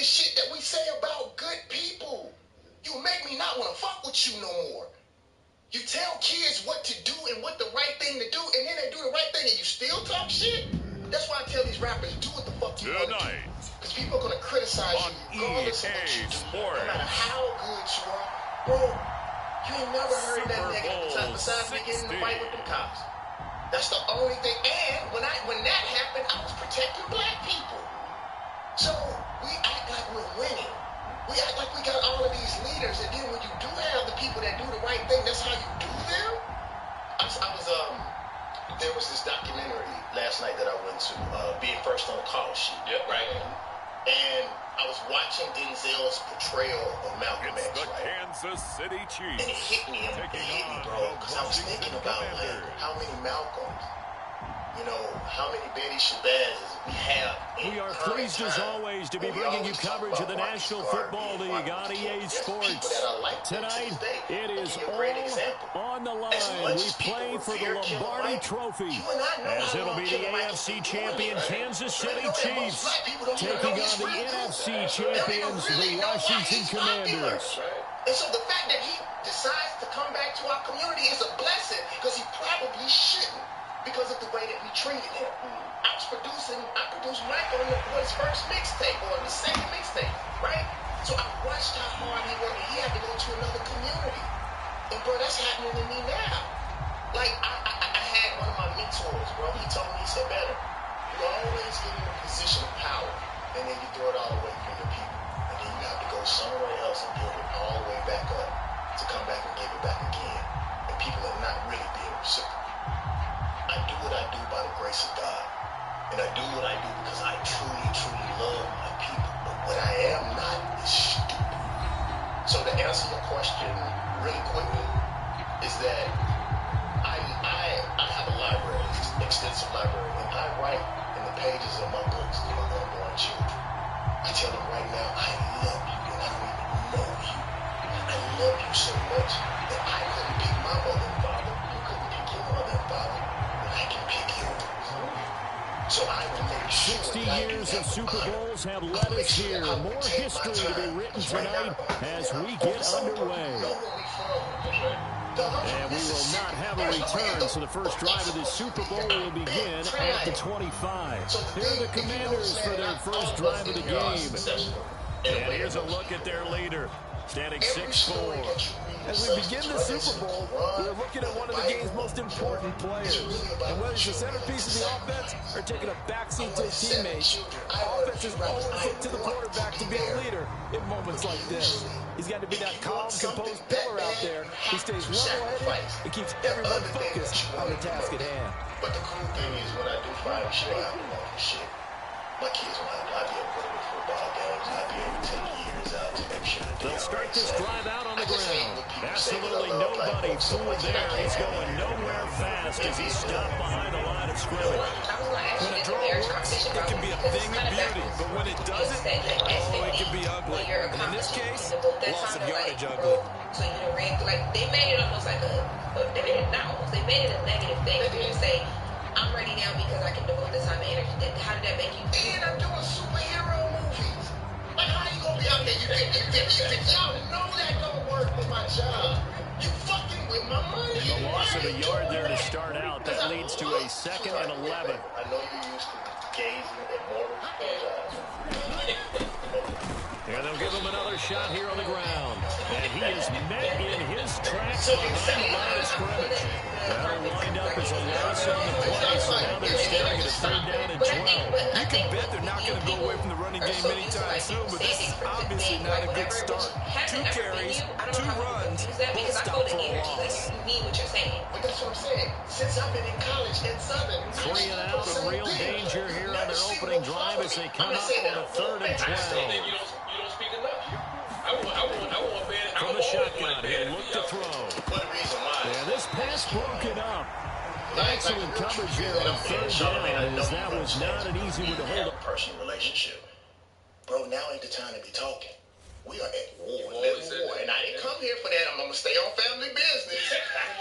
the shit that we say about good people. You make me not want to fuck with you no more. You tell kids what to do and what the right thing to do, and then they do the right thing and you still talk shit? That's why I tell these rappers, do what the fuck you want to do. Because people are going to criticize you regardless of what you do. No matter how good you are. Bro, you ain't never heard that nigga besides me getting in the fight with them cops. That's the only thing. And when that happened, I was protecting black people. So we act like we're winning. We act like we got all of these leaders, and then when you do have the people that do the right thing, that's how you do them. There was this documentary last night that I went to, Being First on the Call sheet. Yep. Right. And I was watching Denzel's portrayal of Malcolm X, right? Kansas City Chiefs. And it hit me, bro, because I was thinking about like how many Malcolms, you know, how many Betty Shabazz we have. We are pleased as always to be bringing you coverage of the National Football League on EA Sports. Tonight, it is all on the line. We play for the Lombardi Trophy, as it'll be the AFC champion Kansas City Chiefs taking on the NFC champions, the Washington Commanders. And so the fact that he decides to come back to our community is a blessing, because he probably shouldn't, because of the way that we treated him. I produced Mike on his first mixtape, or the second mixtape, right? So I watched how hard he worked, and he had to go to another community. And bro, that's happening to me now. Like, I had one of my mentors, bro, he told me, he said, better, you always get in a position of power, and then you throw it all away from the people. And then you have to go somewhere else and build it all the way back up to come back and give it back again. And people are not really being reciprocal. I do what I do by the grace of God. And I do what I do because I truly, truly love my people. But what I am not is stupid. So to answer your question really quickly, is that I have a library, extensive library, and I write in the pages of my books to my unborn children. I tell them right now, I love you, and I don't even know you. I love you so much that I couldn't pick my mother and father. You couldn't pick your mother and father. I can pick yours. So I will make sure 60 years of Super Bowls have led us here. More history to be written tonight as we get underway. And we will not have a return, so the first drive of this Super Bowl will begin at the 25. Here are the Commanders for their first drive of the game. And here's a look at their leader, standing 6'4". As we begin the Super Bowl, we're looking at one of the game's most important players. And whether it's the centerpiece of the offense or taking a backseat to a teammate, offenses always look to the quarterback to be a leader in moments like this. He's got to be that calm, composed pillar out there who stays level-headed and keeps everyone focused on the task at hand. But the cool thing is, when I do find shit, I have a shit. My kids will have, I'll be able to go to football games. I'll be able to take years out to make sure that they'll start this drive out on the ground. Absolutely nobody fooled there. He's going nowhere fast as he's stopped behind the line of scrimmage. When a draw works, it can be a thing of beauty, but when it doesn't, oh, it can be ugly. And in this case, loss of yardage ugly. So, you know, like, they made it almost like they made it not almost, they made it a negative thing. They didn't say, I'm ready now because I can devote the time and energy. How did that make you feel? And I'm doing superhero movies. Like, how you gonna be out there? You think y'all know that don't work with my job. You fucking with my money. The loss of a yard there to start out. That leads to a 2nd and 11. I know you're used to gazing at mortals. And they'll give him another shot here on the ground. And he is met in his tracks behind the line of scrimmage. That'll wind up as a loss on the play, so now they're staring at a 3rd down and 12. You can bet they're not going to go away from the running game anytime soon, but this is obviously not a good start. 2 carries, 2 runs, both stop for a loss. You mean what you're saying. But that's what I'm saying. Since I've been in college in Southern, 3 and out, a real danger here on their opening drive as they come up on a 3rd and 12. You don't speak enough. I want Ben. From the shotgun, he'll look to throw. And this pass broken up. Excellent coverage here on 3rd down, as that was not an easy one to hold up. Personal relationship. Bro, now ain't the time to be talking. We are at war, living war. And I didn't come here for that. I'm going to stay on family business.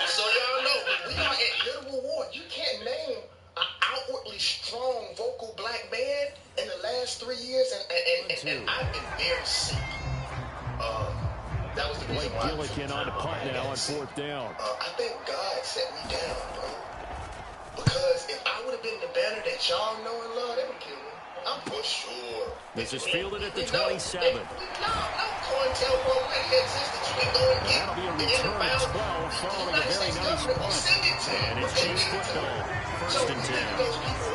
So y'all know, we are at literal war. You can't name an outwardly strong vocal black man in the last 3 3 years, and I've been very sick. That was the reason why. Gillikin on the punt now on 4th down. I think God set me down, bro. Because if I would have been the banner that y'all know and love, they would kill me. I'm for sure. This is fielded at the 27. No COINTELPRO really existed. You can go and get That'll be a return 12 following a very nice punt. And it's Chiefs football. 1st and 10.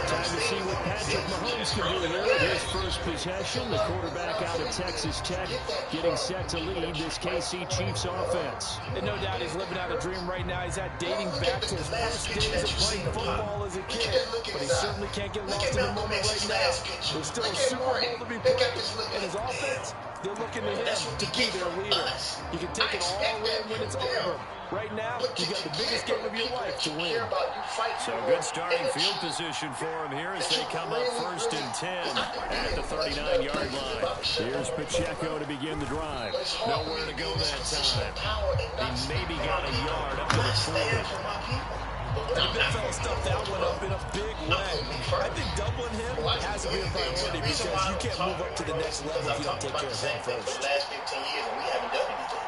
Time to see what Patrick Mahomes can do here at his first possession. The quarterback out of Texas Tech getting set to lead this KC Chiefs offense. And no doubt he's living out a dream right now. He's dating back to his first days of playing football as a kid. But he certainly can't get lost in the moment right now. There's still a Super Bowl to be played. And his offense, they're looking to him to be their leader. You can take it all in when it's over. Right now, you got the biggest game of your life to win. So good starting field position for him here as they come up 1st and 10 at the 39-yard line. Here's Pacheco to begin the drive. Nowhere to go that time. He maybe got a yard up to the 40. The big fella stuffed that one up in a big way. I think doubling him has to be a priority because you can't move up to the next level if you don't take care of him first.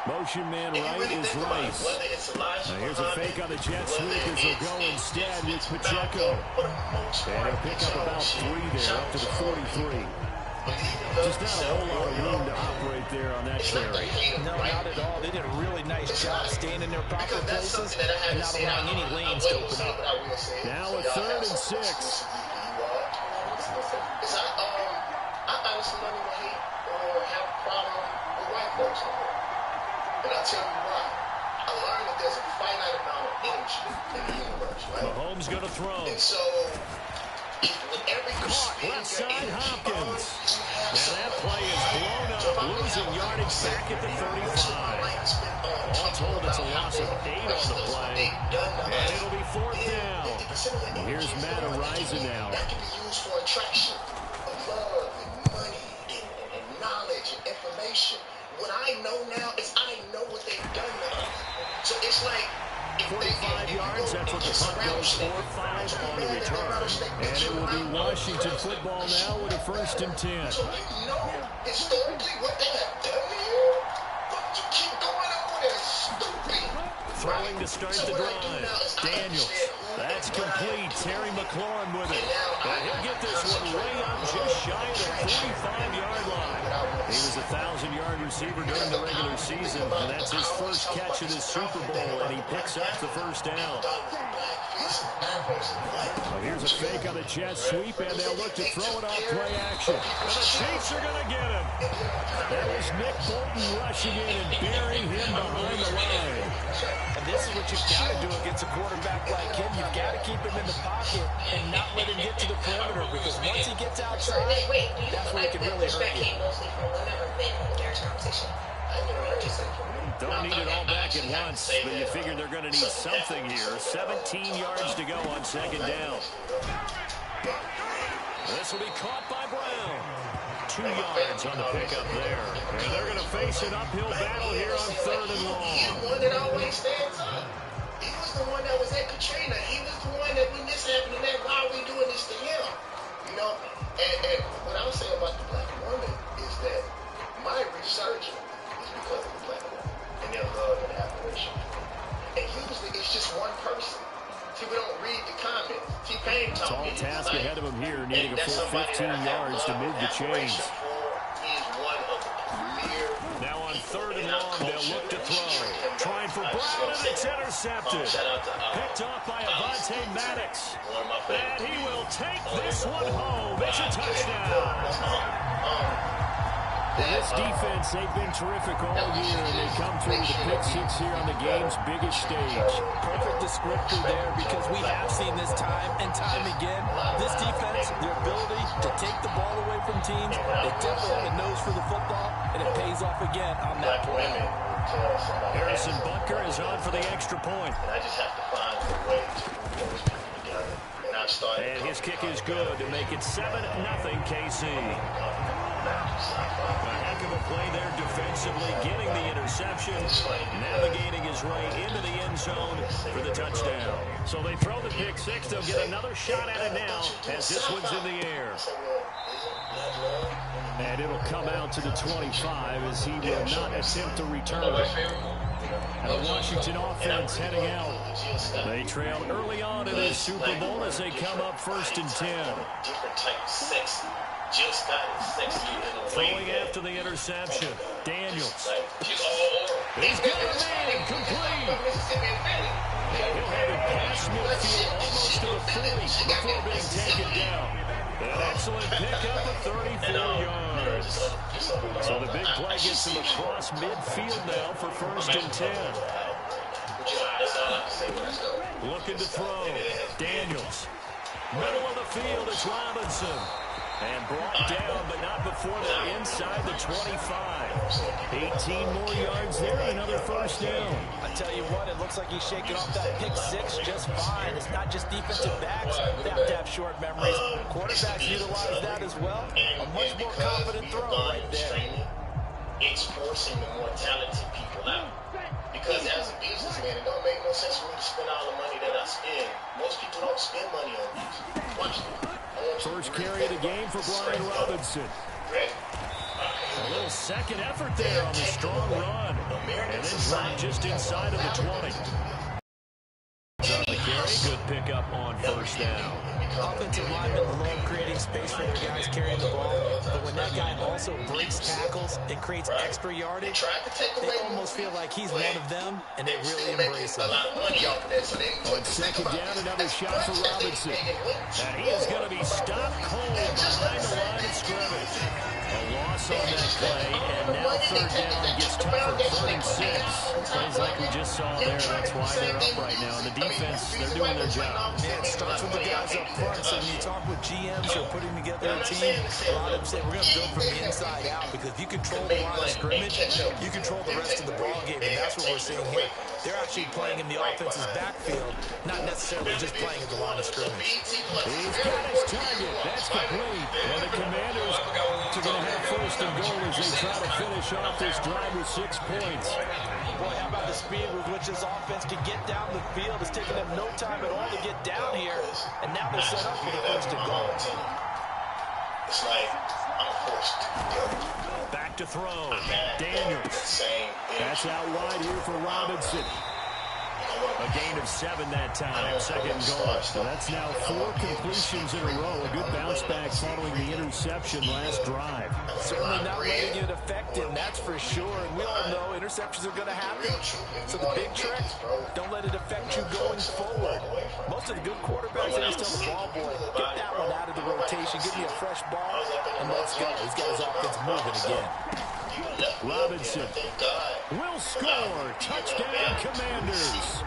Motion man right is Rice. Now here's a fake on the jet sweep as they'll go instead with Pacheco. And he'll pick up about 3 there up to the 43. Just not a whole lot of room to operate there on that carry. No, not at all. They did a really nice job staying in their proper places and not allowing any lanes to open up. Now a 3rd and 6. I honestly don't even hate or have a problem with white folks no more. And I'll tell you why. I learned that there's a finite amount of energy in the universe, right? Mahomes going to throw. And so, with every left side Hopkins. Now that play is blown up, losing yardage back at the 35. All told, it's a loss of 8 on the play. And it'll be 4th down. Here's Matt Araiza now. That can be used for attraction of love and money and knowledge and information. What I know now is I know what they've done now. So it's like 45 yards, that's what the punt goes for. 5 on the return. And it will be Washington football now with a 1st and 10. So you know historically what they have done here? But you keep going over there, stupid. Throwing to start the drive. Daniels. That's complete. Terry McLaurin with it. And he'll get this one way up just shy of the 45-yard line. He was a 1,000-yard receiver during the regular season, and that's his first catch of the Super Bowl, and he picks up the 1st down. Well, here's a fake on the jet sweep, and they'll look to throw it off play action. And the Chiefs are going to get him. That is Nick Bolton rushing in and burying him behind the line. And this is what you've got to do against a quarterback like him. You've got to keep him in the pocket and not let him get to the perimeter, because once he gets outside, that's where he can really hurt you. Don't need it all back at once, but you figure they're going to need something here. 17 yards to go on 2nd down. This will be caught by Brown. 2 yards on the pickup there. And they're going to face an uphill battle here on 3rd and long. He's the one that always stands up. He was the one that was at Katrina. He was the one that when this happened and that, why are we doing this to him? You know, and what I was saying about the black woman is that my resurgence is because of the black woman and their love and admiration. And usually it's just one person. See, we don't read the comments. T-Pain tall task ahead of him here, needing a full 15 yards to move the chains. Now on 3rd and long, they'll look to throw. Trying for Brown, and it's intercepted. Picked off by Avonte Maddox. And he will take this one home. It's a touchdown. This defense, they've been terrific all year, and they come through the pick 6 here on the game's biggest stage. Perfect descriptor there, because we have seen this time and time again. This defense, their ability to take the ball away from teams, they definitely have a nose for the football, and it pays off again on that play. Harrison Butker is on for the extra point. And I just have to find a way to put those people together. And I And his kick is good to make it 7-0 KC. A heck of a play there defensively, getting the interception, navigating his way into the end zone for the touchdown. So they throw the pick six. They'll get another shot at it now as this one's in the air. And it'll come out to the 25 as he will not attempt to return. And the Washington offense heading out. They trailed early on in this Super Bowl as they come up 1st and 10. Throwing after the interception. Daniels. He's got a man complete. He'll have it past midfield almost to the 40 before being taken down. An excellent pickup of 34 yards. So the big play gets him across midfield now for 1st and 10. Looking to throw. Daniels. Middle of the field, it's Robinson. And brought down, but not before they're inside the 25. 18 more yards there, another 1st down. I tell you what, it looks like he's shaking off that pick six just fine. It's not just defensive backs that have to have short memories. Quarterbacks utilize that as well. A much more confident throw right there. It's forcing the more talented people out. Because as a businessman, it don't make no sense for me to spend all the money that I spend. Most people don't spend money on music. Watch them. First carry of the game for Brian Robinson. A little second effort there on the strong run. And then dropped just inside of the 20. On the carry, good pickup on 1st down. Offensive linemen love creating space for their guys carrying the ball, but when that guy also breaks tackles and creates extra yardage, they almost feel like he's one of them, and they really embrace him. On 2nd down, another shot for Robinson. And he is going to be stopped cold behind the line of scrimmage. A loss on that play, and now 3rd down gets tougher, 3rd and 6. Plays like we just saw there, that's why they're up right now. And the defense, they're doing their job. Man, it starts with the guys up front. So when you talk with GMs who are putting together a team, a lot of them say we're going to build from the inside out, because if you control the line of scrimmage, you control the rest of the ball game, and that's what we're seeing here. They're actually playing in the offense's backfield, not necessarily just playing at the line of scrimmage. He's got his target. That's complete. And the Commanders are going to have 1st and goal as they try to finish off this drive with 6 points. Boy, how about the speed with which this offense can get down the field? It's taking them no time at all to get down here, and now they're set up for the 1st and goal. It's like I'm forced to go. Back to throw. Daniels. That's out wide here for Robinson. A gain of 7 that time. 2nd goal. So that's now 4 completions in a row. A good bounce back following the interception last drive. Certainly not letting it affect him, that's for sure. And we all know interceptions are going to happen. So the big trick, don't let it affect you going forward. Most of the good quarterbacks, they just tell the ball boy, get that one out of the rotation, give me a fresh ball, and let's go. He's got his offense moving again. Robinson will score. Touchdown, Commanders.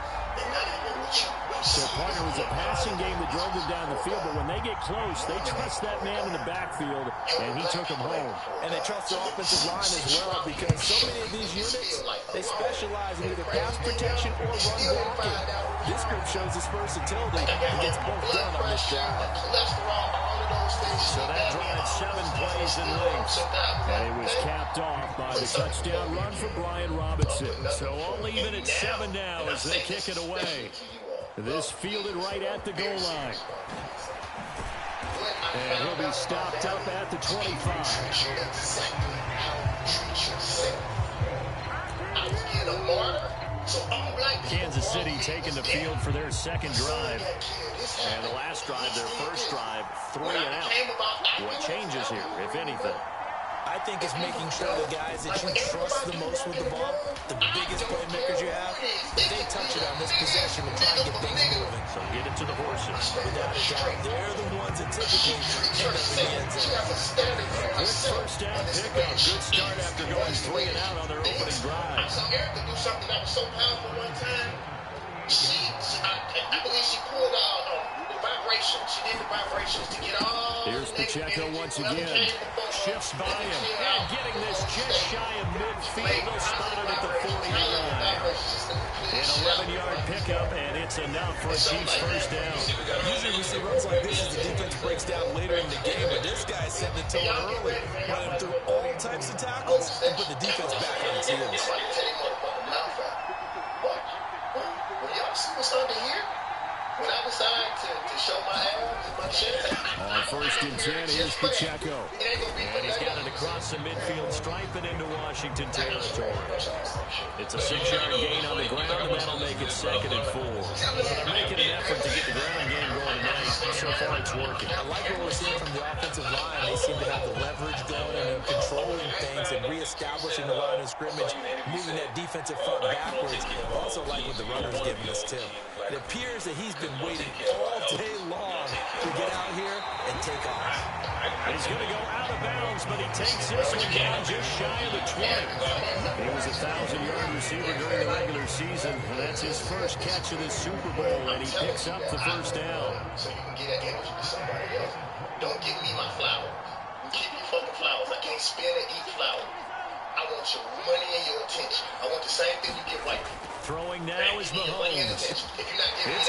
So Parker was a passing game that drove them down the field, but when they get close, they trust that man in the backfield, and he took them home. And they trust their offensive line as well, because so many of these units, they specialize in either pass protection or run blocking. This group shows its versatility and gets both done on this drive. So that drive, 7 plays and links. And it was capped off by the touchdown run for Brian Robinson. So only even at 7 now as they kick it away. This fielded right at the goal line. And he'll be stopped up at the 25. Kansas City taking the field for their 2nd drive. And the last drive, their 1st drive, 3 and out. What changes here, if anything? I think it's making sure the guys that you trust the most with the ball, the biggest playmakers you have, they touch it on this possession and try and get things moving. So get it to the horses. Without a doubt, they're the ones that typically end up in the end zone. Good 1st down pickup. Good start after going 3 and out on their opening drive. I saw Erica do something that was so powerful one time. I believe she pulled out, if I'm vibrations. She did the vibrations to get all. Here's Pacheco once again. Shifts by him. And getting this just shy of midfield. They'll spot it at the 40-yard. An 11-yard pickup, and it's enough for a Chiefs first down. Usually we see runs like this as the defense breaks down later in the game, but this guy's setting the tone early, running through all types of tackles and put the defense back on its heels. When y'all see what's under here, when I decide to show my ass and my chest. On 1st and 10, here's Pacheco. And he's got it across the midfield stripe and into Washington territory. It's a 6-yard gain on the ground, and that'll make it 2nd and 4. They're making an effort to get the ground game going tonight. So far, it's working. I like what we're seeing from the offensive line. They seem to have the leverage going and controlling things and reestablishing the line of scrimmage, moving that defensive front backwards. Also like what the runner's giving us, too. It appears that he's been waiting all day long to get out here and take off. He's going to go out of bounds, but he takes this one down just shy of the 20. He was a 1,000-yard receiver during the regular season, and that's his first catch of this Super Bowl, and he picks up the first down. So you can get that energy to somebody else. Don't give me my flowers. You keep your fucking flowers. I can't spend and eat flowers. I want your money and your attention. I want the same thing you get white people. Throwing now is Mahomes. It's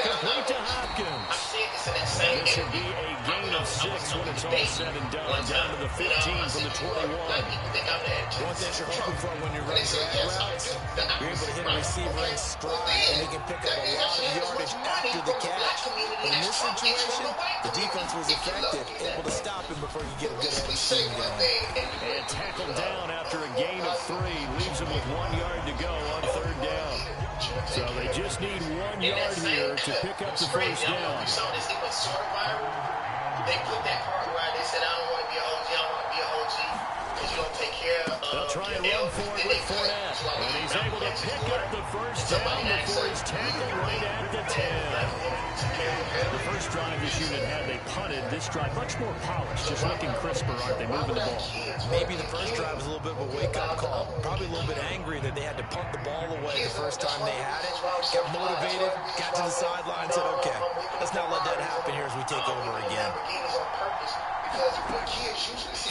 complete to Hopkins. This would be a gain of 6 when it's all said and done. Down to the 15 from the 21. One thing you're hoping for when you're running drag routes, you're able to hit a receiver in stride, and he can pick up a lot of yardage after the catch. But in this situation, the defense was effective, able to stop him before you get a good swing going. And tackled down after a gain of 3. Leaves him with 1 yard to go on 3rd down. So they just need 1 yard here to pick up the first down. They put that part where they said, I don't want to be an OG, I want to be an OG, because you don't take care of they'll try and run for it with Fournette. And he's able to pick up the first down before he's tackled right at the 10. The first drive this unit had, they punted. This drive, much more polished, just looking crisper, aren't they, moving the ball? Maybe the first drive was a little bit of a wake-up call. Probably a little bit angry that they had to punt the ball away the first time they had it. Got motivated, got to the sideline, and said, okay, let's not let that happen here as we take over again.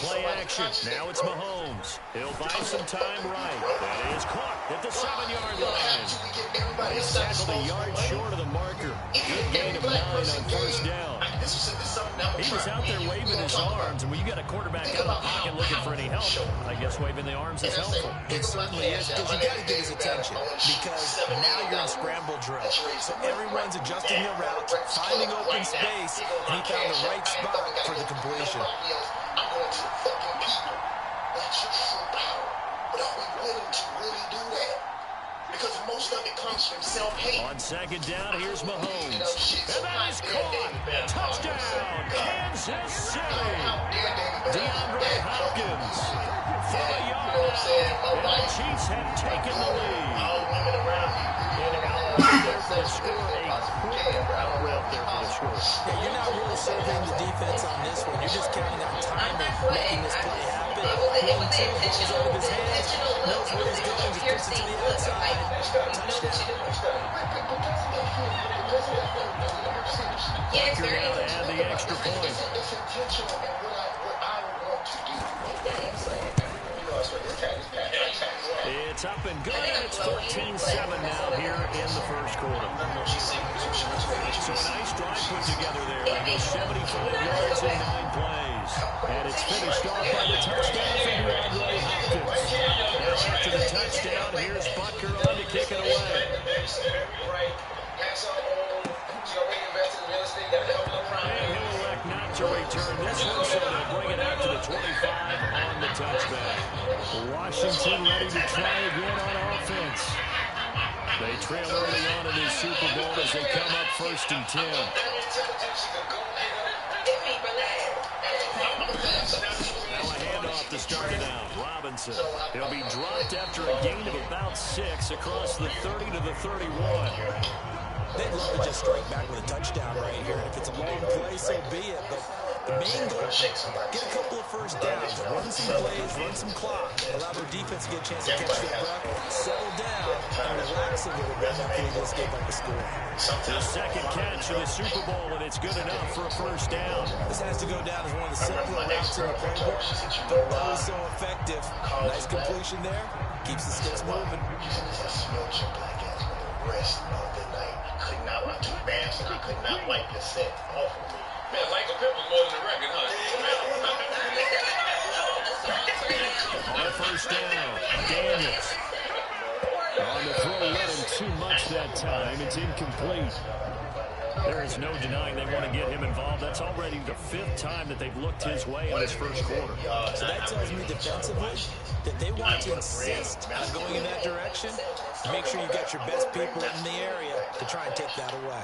Play action. Now it's Mahomes. He'll buy some time right. That is caught at the 7-yard line. He's tackled a yard short of the marker. Good gain of 9 on first down. He was out there waving his arms, and when you got a quarterback out of the pocket looking for any help, I guess waving the arms is helpful. It certainly is, because you got to get his attention, because now you're in scramble drill. So everyone's adjusting their route, finding open space, and he found the right spot for the completion. I'm going to fucking people. That's your true power. But are we willing to really do that? Because most of it comes from self-hate. On 2nd down, here's Mahomes. And that is caught. Touchdown, Kansas City. DeAndre Hopkins. For a yard. And the Chiefs have taken the lead. All women around you. There for the score. A quick out there for the score. Yeah, you're not really surveying the defense on this one. You're just counting out time and making this play happen. One, two, balls out of his hands. Knows where he's going. Just puts it to the outside. Touchdown. Yeah, it's very Now to add the extra point. It's intentional in what I want to do. It's up and good, and it's 14-7 now here in the first quarter. So a nice drive put together there. It goes 75 yards in 9 plays. And it's finished off by the touchdown from DeAndre Hopkins. Now after the touchdown, here's Butker on to kick it away. And he'll elect not to return this one, so they'll bring it out to the 25 on the touchback. Washington ready to try again on offense. They trail early on in this Super Bowl as they come up 1st and 10. Now a handoff to start it out. Robinson. He'll be dropped after a gain of about 6 across the 30 to the 31. They'd love to just strike back with a touchdown right here. And if it's a long play, so be it. But the main goal, get a couple of first downs, run some plays, run some clock, allow their defense to get a chance to catch their breath, settle down, and relax a little bit before you just give up a score. The second catch of the Super Bowl, and it's good enough for a first down. This has to go down as one of the simpler routes in the playbook, but that was so effective. Nice completion there. Keeps the sticks moving. Rest of the night. I could not wipe the bastard. I could not wipe the scent off of me. Man, like a pimp was more than a record, huh? On first down, Daniels. On the throw, let him too much that time. It's incomplete. There is no denying they want to get him involved. That's already the 5th time that they've looked his way in this first quarter. So that tells me defensively that they want to insist on going in that direction. Make sure you got your best people in the area to try and take that away.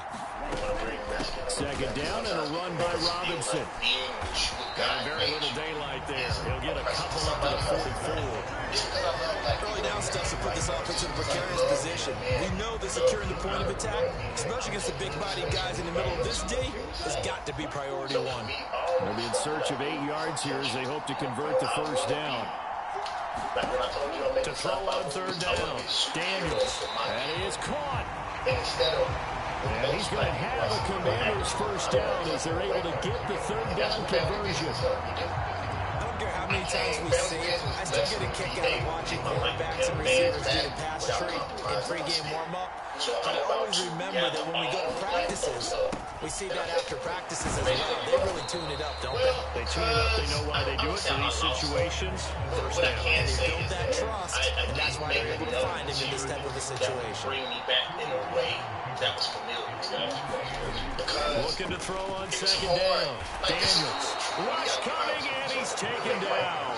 Second down and a run by Robinson. And very little daylight there. He'll get a couple up to the 44. Early down stuff to put this offense in a precarious position. We know that securing the point of attack, especially against the big-bodied guys in the middle of this day, has got to be priority one. They'll be in search of 8 yards here as they hope to convert the first down. To throw on third down, Daniels. And he is caught. And he's going to have a Commanders first down as they're able to get the third down conversion. I don't care how many times we see it, I still get a kick out of watching quarterbacks and receivers do the pass tree in pregame warm-up. I always remember that when we go to practices, we see that after practices as well. They really tune it up, don't they? They tune it up. They know why they do it for these situations. First down. And they build that trust, and that's why they're able to find him in this type of a situation. Bring me back in a way that was familiar. Looking to throw on second down. Daniels. Rush coming, and he's taken down.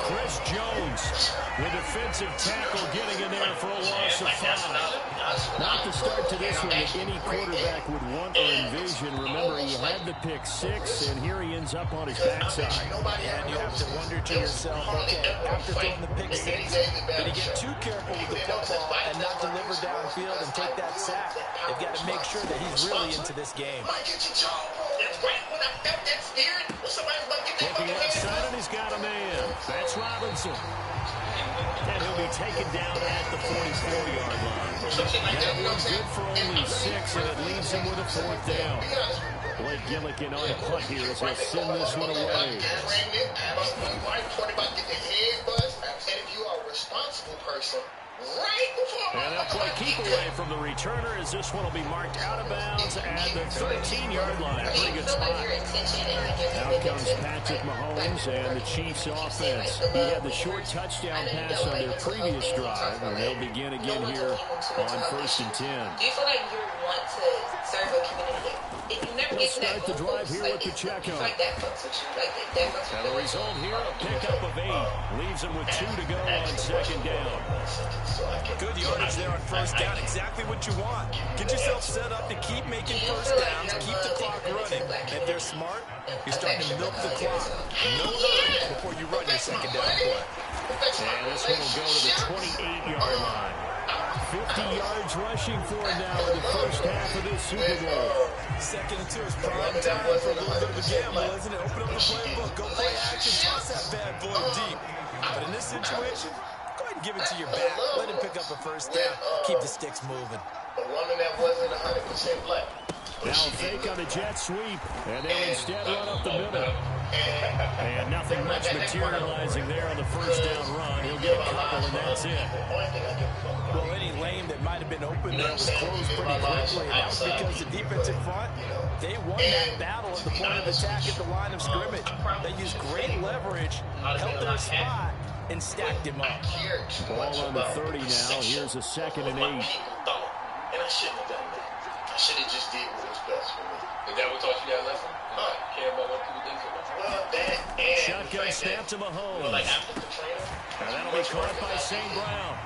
Chris Jones, the defensive tackle, getting in there for a loss of 5. Not the start to this one that any quarterback would want or envision. Remember, he had the pick 6, and here he ends up on his backside. And you have to wonder to yourself, okay, after throwing the pick 6, did he get too careful with the football and not deliver downfield and take that sack? They've got to make sure that he's really into this game. Looking left side, and he's got a man. That's Robinson. And he'll be taken down at the 44-yard line. That one's good for only 6, and it leaves him with a 4th down. Blake Gillikin on a punt here as he'll send this one away. And they'll play keep away from the returner as this one will be marked out of bounds at the 13-yard line. Pretty good spot. Out comes Patrick Mahomes and the Chiefs offense. He had the short touchdown pass on their previous drive, and they'll begin again here on 1st and 10. Do you feel like you want to serve a community? If you never get to that the drive here with Pacheco. Like that fucks with you. Like that fucks with you. And the result here, a pickup of 8. Leaves him with 2 to go on second down. Good yardage there on first down. Exactly what you want. Get yourself set up to keep making first downs, keep the clock running. And if they're smart, you're starting to milk the clock. No hurry before you run your second down play. And this one will go to the 28-yard line. 50 yards rushing for him now in the first half of this Super Bowl. Second and 2 is prime time for a little bit of a gamble, isn't it? Open up the playbook, go play action, toss that bad boy deep. But in this situation, go ahead and give it to your back. Let him pick up a first down. Keep the sticks moving. A woman that wasn't 100% black. Now a fake on the jet sweep, and they'll instead run up the middle. And nothing much materializing there on the first down run. He'll get a couple, and that's it. Well, any lane that might have been open there was closed pretty quickly. And that was because the defensive front, they won that battle at the point of attack at the line of scrimmage. They used great leverage, held their spot, and stacked him up. Ball on the 30 now. Here's a 2nd and 8. And I shouldn't have done that. I should have just did what was best for me. Is that what taught you that lesson? Care about what people think about you? Well, that and Shotgun snap to Mahomes. like after Katrina, And that'll be caught by St. Brown.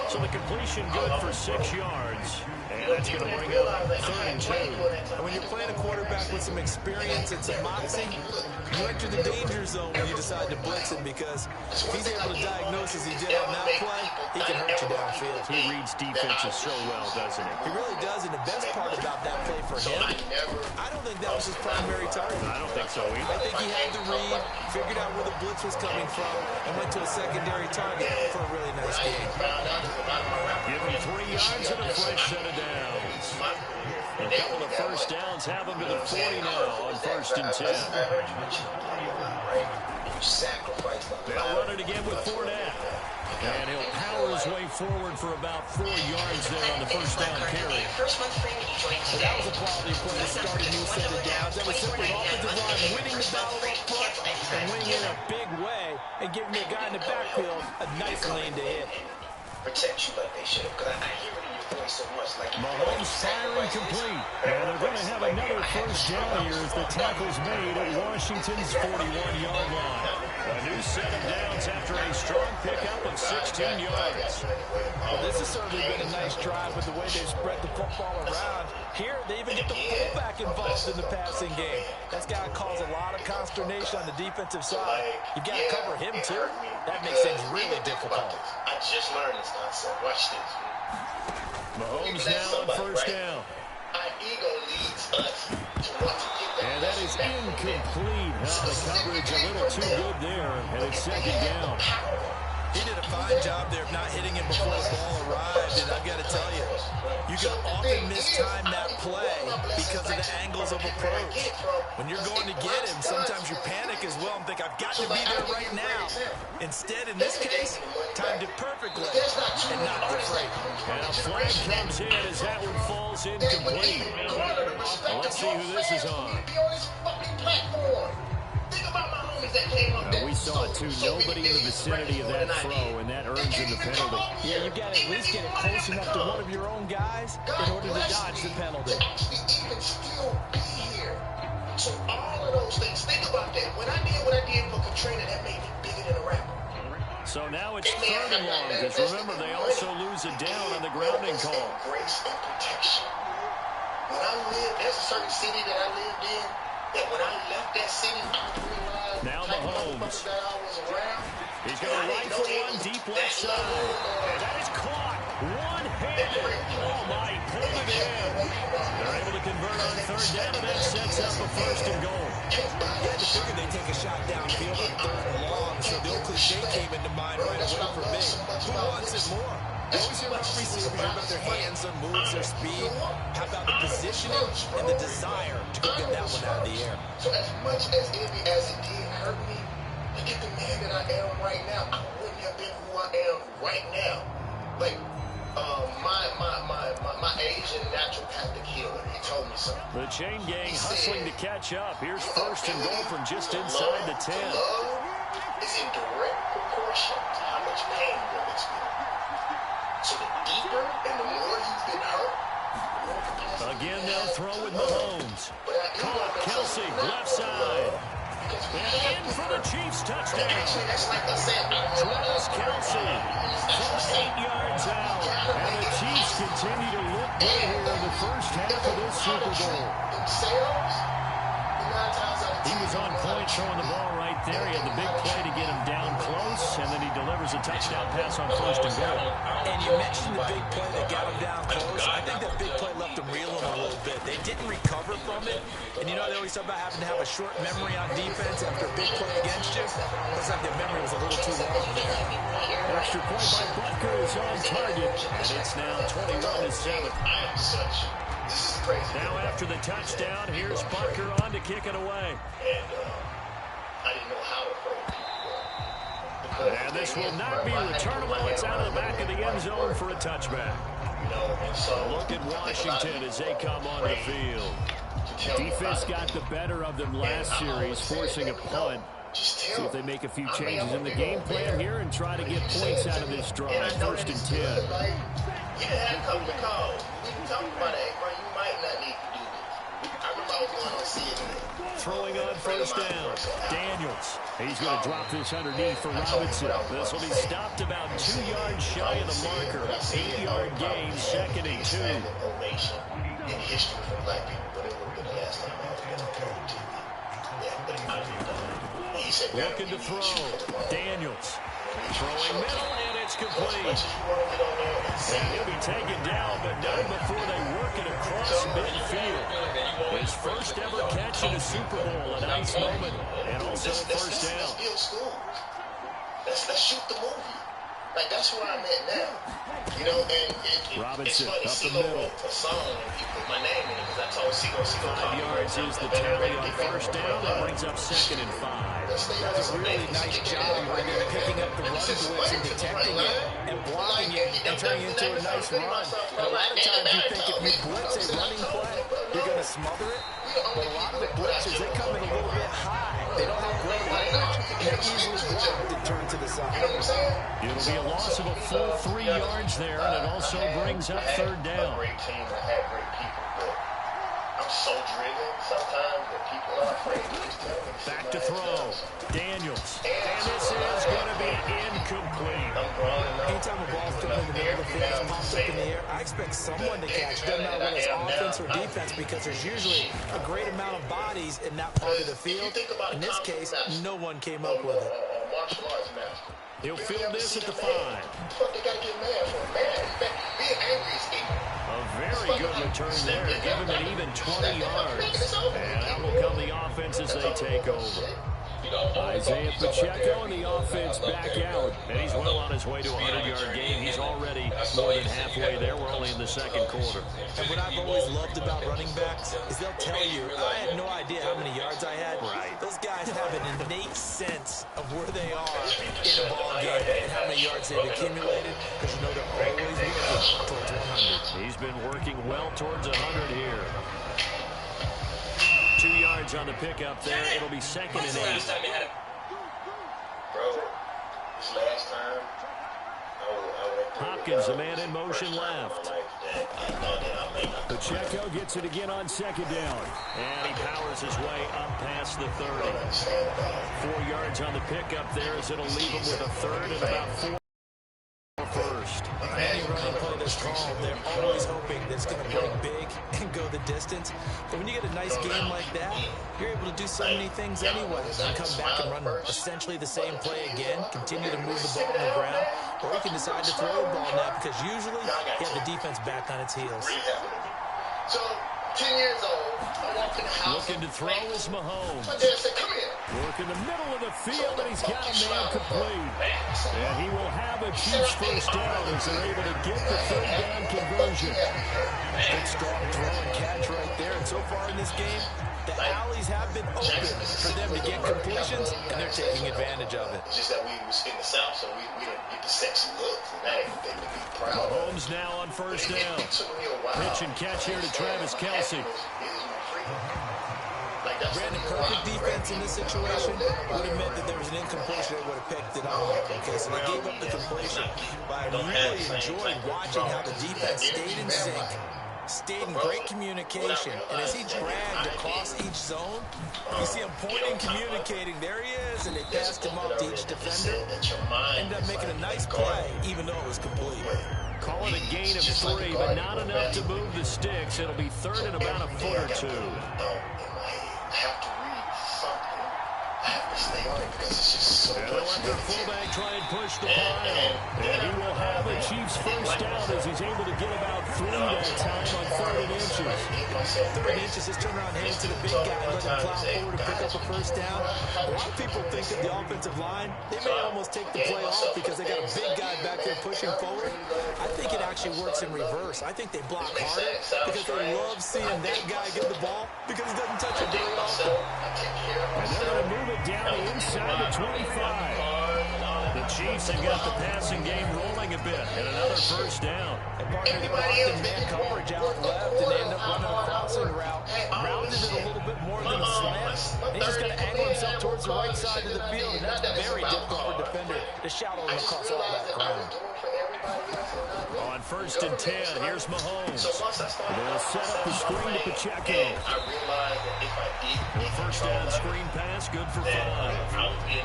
So the completion good for 6 yards. And that's going to bring up 3rd and 2. And when you're playing a quarterback with some experience and some moxie, you enter the danger zone when you decide to blitz him, because if he's able to diagnose as he did on that play, he can hurt you downfield. He reads defenses so well, doesn't he? He really does, and the best part about that play for him, I don't think that was his primary target. I don't think so either. I think he had the read, figured blitz was coming from and went to a secondary target for a really nice game. Give him 3 yards and a fresh set of downs. A couple of first downs have him to the 40 now on 1st and 10. They'll run it again with Fournette. And he'll power his way forward for about 4 yards there on the first down carry. Well, that was a quality play to start a new set of downs. That was simply an offensive line winning the battle up front and winning in a big way and giving the guy in the backfield a nice lane to hit. Protect you like they should have, because I hear it in your voice so much. Like Mahomes firing complete. And they're going to have another first down here as the tackle's made at Washington's 41-yard line. A new set of downs after a strong pickup of 16 yards. Well, this has certainly been a nice drive with the way they've spread the football around. Here, they even get the fullback involved in the passing game. That's got to cause a lot of consternation on the defensive side. You've got to cover him, too. That makes things really difficult. I just learned this concept. Watch this. Mahomes now on first down. Our ego leads us to want to get that. And that is incomplete. The coverage a little too good there. And it's 2nd down. He did a fine job there of not hitting it before the ball arrived. And I've got to tell you, you can often mistime that play because of the angles of approach. When you're going to get him, sometimes you panic as well and think, I've got to be there right now. Instead, in this case, timed it perfectly and not afraid. And a flag comes in as that one falls incomplete. Well, let's see who this is on. We saw it too. Nobody in the vicinity of that throw, and that earns him the penalty. Yeah, you've got to at least get it close enough to one of your own guys in order to dodge the penalty. Even still be here. So all of those things, think about that. When I did what I did for Katrina, that made me bigger than a rapper. So now it's 3rd and long, because remember, they also lose a down on the grounding call. Grace and protection. When I lived, there's a certain city that I lived in, that when I left that city, I realized now Mahomes. that I was around. He's going to rifle one deep left side. And that is caught. One-handed. Oh, my. Pulled it in. They're able to convert on 3rd down, and that sets up a 1st and goal. You had to figure they'd take a shot downfield on 3rd and long, so the old cliche came into mind right away for me. Who wants it more? You always hear about receivers, you hear about their hands, their moves, their speed. How about the positioning and the desire to go get that one out of the air? So as much as it did hurt me, look at the man that I am right now. I wouldn't have been who I am right now. Like, my Asian naturopathic healer, he told me something. The chain gang hustling to catch up. Here's 1st and goal from just inside the 10. Love is in direct proportion to how much pain you're experiencing. So the deeper and the more you've been hurt, again, they'll throw with Mahomes. Caught Kelsey, left side. And in for the Chiefs touchdown. Travis Kelsey from 8 yards out. And the Chiefs continue to look good here in the first half of this Super Bowl. He was on point throwing the ball right there. He had the big play to get him down close, and then he delivers a touchdown pass on 1st and goal. And you mentioned the big play that got him down close. I think that big play left him reeling a little bit. They didn't recover from it. And you know, they always talk about having to have a short memory on defense after a big play against you. Looks like their memory was a little too long there. An extra point by Butker is on target, and it's now 21-7. Now after the touchdown, here's Butker on to kick it away. And I didn't know how to throw it. And this will not be returnable. It's out of the back of the end zone for a touchback. Look at Washington as they come on the field. Defense got the better of them last series, forcing a punt. See if they make a few changes in the game plan here and try to get points out of this drive. 1st and 10. You had a couple of calls. We can talk about it, bro. You might not need to do this. I remember I was going on CNN. Throwing on 1st down. Daniels. He's going to drop this underneath for Robinson. This will be stopped about 2 yards shy of the marker. 8-yard gain, 2nd and 2. In history for black people, but it would have been the last time I was going on TV. Yeah, but looking to throw. Daniels. Throwing middle, and it's complete. And he'll be taken down, but not before they work it across midfield. His first ever catch in a Super Bowl, a nice moment, and also a 1st down. schools. Let's shoot the movie. Like, that's where I'm at now. You know, and it's funny. CeeLo wrote a song and he put my name in it because I told CeeLo 5 yards is the tally on first down. That brings up 2nd and 5. That's a really nice job right there, picking up the run blitz and detecting it and blocking it and turning it into a nice run. And a lot of times you think if you blitz a running play, you're going to smother it. But a lot of the blitzes, they come in a little bit high. They don't have great leverage, and they're easily blocked and turned to the side. It'll be a loss of a full 3 yards there, and it also brings up 3rd down. Great team, I had great people, but I'm so driven sometimes that people are afraid to just tell me. Back to throw. Daniels. And this is going to be incomplete. Anytime a ball's thrown in the middle of the field, pops up in the air, I expect someone to catch. Doesn't matter whether it's offense or defense, because there's usually a great amount of bodies in that part of the field. In this case, no one came up with it. Martial arts master. He'll field this at the 5. Fuck, they gotta get mad for a man. Being angry is ignorant. A very good return there, give him an even 20 yards. And out will come the offense as they take over. Isaiah Pacheco and the offense back out. And he's well on his way to a 100-yard game. He's already more than halfway there. We're only in the 2nd quarter. And what I've always loved about running backs is they'll tell you, I had no idea how many yards I had. Right. Those guys have an innate sense of where they are in a ball game and how many yards they've accumulated, because you know they're always working towards 100. He's been working well towards 100 here. 2 yards on the pickup there. It'll be 2nd and 8. Bro, this last time, Hopkins, the man in motion left. Pacheco gets it again on 2nd down. And he powers his way up past the 30. 4 yards on the pickup there as it'll leave him with a 3rd and about 4 first. Any running play that's called, they're always hoping that it's going to break big and go the distance. But when you get a nice game like that, you're able to do so many things anyway. You can come back and run essentially the same play again, continue to move the ball on the ground, or you can decide to throw the ball now because usually you have the defense back on its heels. So, 10 years old, I walk in the house. Looking to throw is Mahomes. My dad said, come here. Work in the middle of the field, and he's got a man complete. And he will have a Chiefs first down as they're able to get the 3rd down conversion. Good strong throw and catch right there. And so far in this game, the alleys have been open for them to get completions, and they're taking advantage of it. It's just that we was in the South, so we didn't get the sexy looks, and that ain't the thing to be proud of. Mahomes now on first down. Pitch and catch here to Travis Kelce. Brandon, perfect defense in this situation would have meant that there was an incompletion. They would have picked it up. Okay, so they gave up the completion. But I really enjoyed watching how the defense stayed in sync, stayed in great communication. And as he dragged across each zone, you see him pointing, communicating. There he is, and they passed him off to each defender. Ended up making a nice play, even though it was complete. Call it a gain of 3, but not enough to move the sticks. It'll be 3rd and about a foot or 2. I have to read something. I have to stay on it because it's just so They'll let their fullback try and push the pile. And he will have a Chiefs first down as he's able to get about 3 that time on 3rd and inches. 3rd and inches, just turn around, hand it to the big guy, and let him plow forward to pick up a first down. A lot of people think that the offensive line, they may almost take the play off because they got a big guy back there pushing forward. I think it actually works in reverse. I think they block harder because they love seeing that guy get the ball because he doesn't touch it very often. And they're going to move it down inside the 25. The Chiefs have got the passing game rolling a bit and another first down. And partner, they blocked in man coverage out left, and they end up running a crossing route. Rounded it a little bit more than a slant. And he's just going to angle himself towards the right side of the field, and that's very difficult for a defender to shadow him across all that ground. On 1st and 10, here's Mahomes. They'll set up the screen to Pacheco. The first down screen pass, good for 5.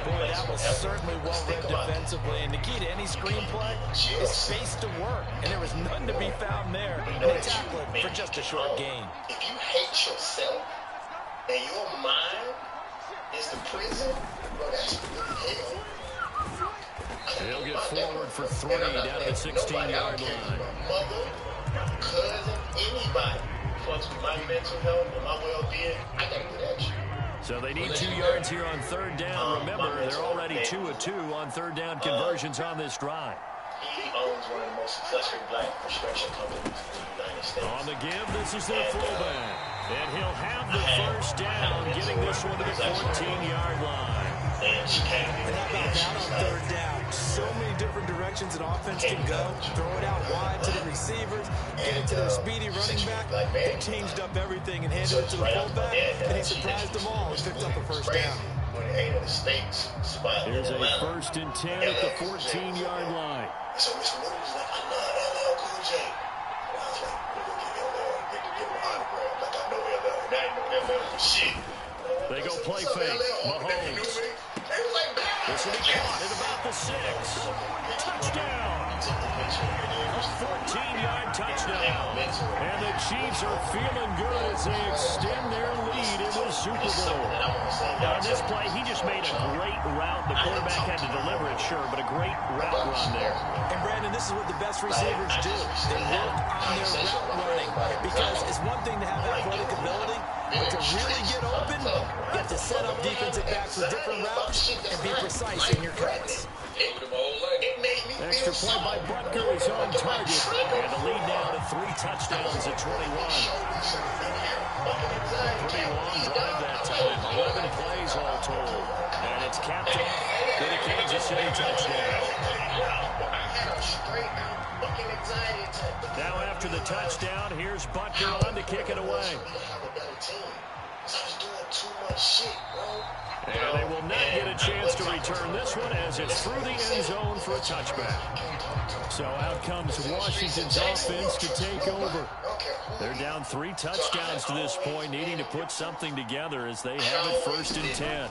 Boy, that was certainly well read defensively. And the key to any screenplay is space to work. And there was none to be found there. And they tackle it for just a short gain. If you hate yourself and your mind is the prison, bro, that's really hell. He'll get forward for 3 down at the 16-yard line. My mother, my cousin, anybody fucks with my mental health and my well-being, I gotta get at you. So they need 2 yards here on third down. Remember, they're already 2 of 2 on third down conversions on this drive. He owns one of the most successful black construction companies in the United States. On the give, this is their fullback. And he'll have the first down, getting this one to the 14-yard line. And how about that on third down? So many different directions an offense can go. Throw it out wide to the receivers, get it to their speedy running back. They changed up everything and handed it to the fullback, and he surprised them all and picked up the first down. Here's a 1st and 10 at the 14-yard line. So Mr. Woody was like, I love LL Cool J. And I was like, we're going to get LL, get him an autograph. Like, I know LL, and I ain't know LL for shit. They go play fake. Mahomes. This will be caught at about the 6. Touchdown. A 14-yard touchdown. And the Chiefs are feeling good as they extend their lead in the Super Bowl. On this play, he just made a great route. The quarterback had to deliver it, sure, but a great route run there. And, Brandon, this is what the best receivers do. They work on their route running because it's one thing to have athletic ability, but to really get open, you have to set up defensive backs with different routes and be precise in your cuts. Extra play by Butker is on target. And the lead now to 3 touchdowns at 21. Pretty long drive that time. 11 plays all told. And it's capped off with a Kansas City touchdown. Now after the touchdown, here's Butker on to kick it away. And they will not get a chance to return this one as it's through the end zone for a touchback. So out comes Washington's offense to take over. They're down 3 touchdowns to this point, needing to put something together as they have it 1st and 10.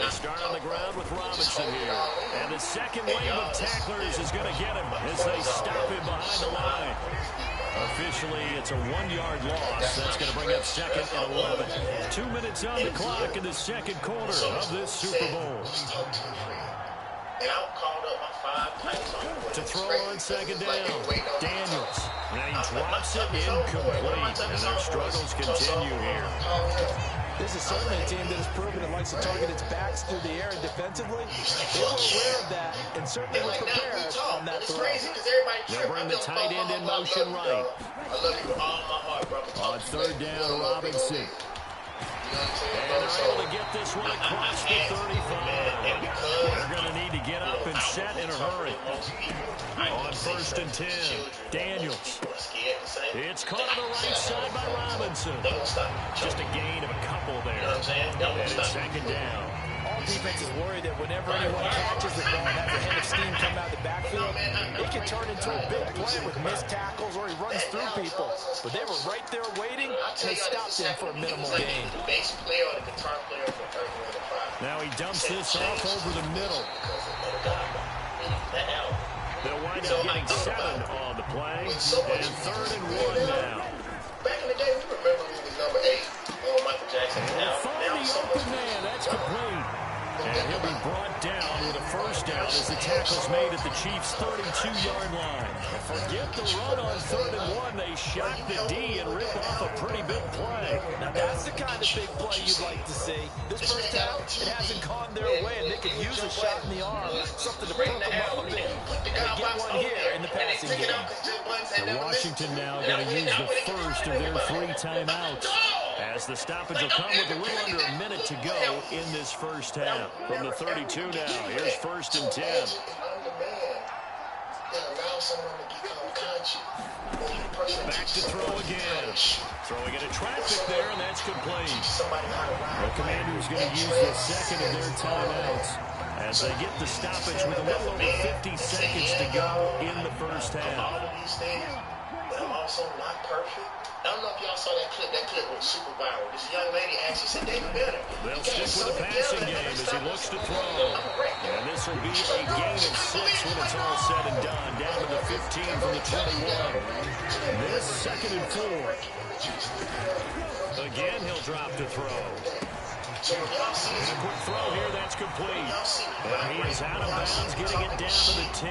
They start on the ground with Robinson here. And the second wave of tacklers is going to get him as they stop him behind the line. Officially, it's a 1-yard loss. That's going to bring up 2nd and 11. 2 minutes on the clock in the second quarter of this Super Bowl. To throw on 2nd down, Daniels. And he drops it incomplete. And their struggles continue here. This is certainly a team that has proven it likes to target its backs through the air and defensively. They were aware of that and certainly were prepared on that throw. They'll bring the tight end in motion right. On 3rd down, Robinson. And they're able to get this one across the 35. They're going to need to get up and set in a hurry. On 1st and 10, Daniels. It's caught on the right side by Robinson. Just a gain of a couple there. And it's 2nd down. All defense is worried that whenever anyone catches the ball and has a head of steam come out of the backfield, it can turn into a big play with missed tackles or he runs through people. But they were right there waiting, and they stopped him for a minimal gain. Now he dumps this off over the middle. They'll wind up getting 7 on the play, and 3rd and 1 now. Back in the day, we remember he was number 8. Michael Jackson. And find the open man. That's complete. And he'll be brought down with a 1st down as the tackle's made at the Chiefs' 32-yard line. Forget the run on 3rd and 1. They shock the D and rip off a pretty big play. Now that's the kind of big play you'd like to see. This first half, it hasn't gone their way, and they could use a shot in the arm, something to perk them up a bit. And they get one here in the passing game. So Washington now going to use the first of their 3 timeouts, as the stoppage will come with a little under a minute to go in this first half. From the 32 now, here's 1st and 10. Back to throw again. Throwing into traffic there, and that's complete. The Commanders going to use the 2nd of their timeouts as they get the stoppage with a little over 50 seconds to go in the first half. I'm also not perfect. I don't know if y'all saw that clip with SuperBowl. This young lady actually said, David Banner. They'll stick with the passing game as he looks to throw. And this will be a gain of 6 when it's all said and done. Down to the 15 from the 21. This 2nd and 4. Again, he'll drop to throw. So when y'all see a quick throw here, that's complete. And he is out of bounds, getting it down to the 10.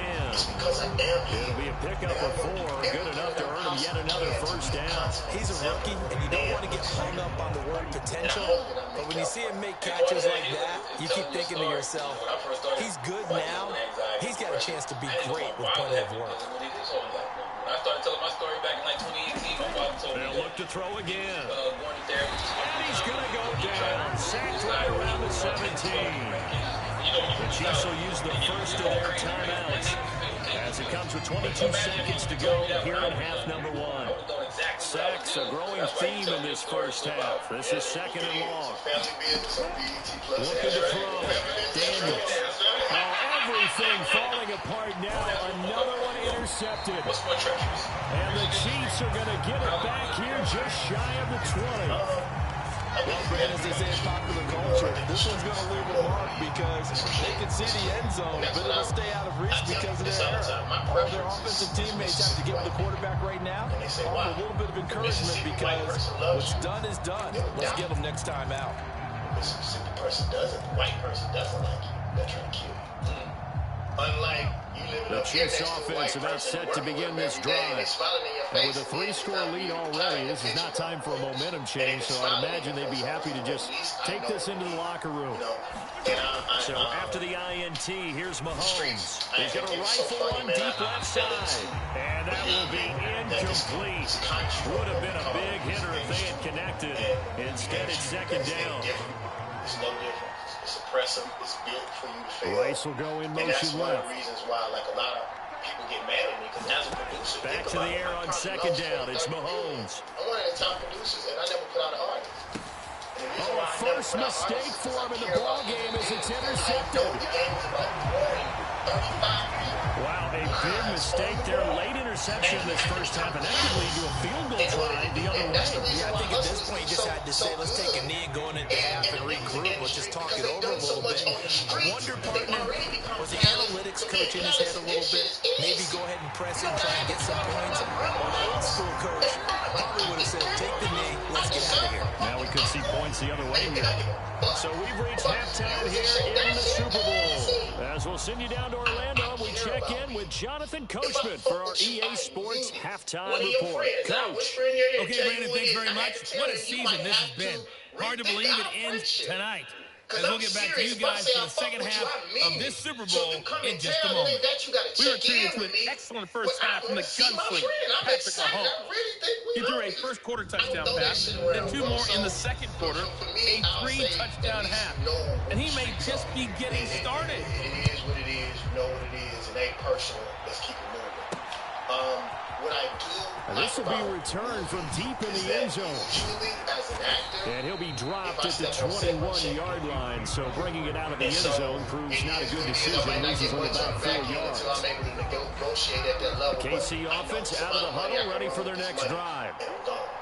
It'll be a pickup of 4, good enough to earn him yet another first down. He's a rookie, and you don't want to get hung up on the word potential, but when you see him make catches like that, you keep thinking to yourself, he's good now, he's got a chance to be great with plenty of work. I started telling my story back in like 2018. My father told me They'll look to throw again. Going to therapy. And he's going to go down. Sacked right around the 17. The Chiefs will use the first of their timeouts as it comes with 22 seconds to go here in half number 1. Sacks a growing theme in this first half. This is second and long. Looking to throw. Daniels. Everything falling apart now. Another one intercepted. And the Chiefs are going to get it back here just shy of the 20. Well, Brad, as they say in popular culture, this one's going to leave a mark because they can see the end zone, but it'll stay out of reach because of their error. All their offensive teammates have to give the quarterback right now a little bit of encouragement because what's done is done. Let's get them next time out. The Mississippi person doesn't, the white person doesn't like you. They're trying to kill you. Unlike you living the up here Chiefs next to the white offense about person set to begin this drive. And with a 3-score lead already, this is not time for a momentum change, so I'd imagine they'd be happy to just take this into the locker room. So after the INT, here's Mahomes. He's going to rifle one deep left side. And that will be incomplete. Would have been a big hitter if they had connected. Instead, it's second down. It's no different. It's oppressive. It's built for you to fail. Rice will go in motion left. And that's one of left. the reasons why, like, a lot of people get mad at me, because as a producer, back to the air on second down. It's Mahomes. I'm one of the top producers, and I never put out an artist. First mistake for him in the ball game as it's intercepted. Wow, a big mistake there. Late interception this first half, and that could lead to a field goal try the other way. Yeah, I think at this point you just had to say, let's take a knee and go into half and regroup. Let's just talk it over a little bit. I wonder, partner, was the analytics coach in his head a little bit? Maybe go ahead and press him, try and get some points. Or the old school coach probably would have said, take the knee, let's get out of here. Now we could see points the other way here. So we've reached halftime here in the Super Bowl. As we'll send you down to Orlando, we check in with Jonathan Coachman for our EA Sports Halftime Report. Coach. Okay, Brandon, thanks very much. What a season this has been. Hard to believe it ends tonight. As we'll get back to you guys for the second half of this Super Bowl in just a moment. We were treated to an excellent first half from the gunslinger, Patrick Mahomes. He threw a first-quarter touchdown pass, then 2 more in the second quarter, a 3-touchdown half. And he may just be getting started. It is what it is. You know what it is. It ain't personal. Let's keep it moving. What I do, this will be returned from deep in the end zone. And he'll be dropped at the 21-yard line. So bringing it out of the end zone proves not a good decision. Loses only about 4 yards. KC offense out of the huddle, ready for their next drive.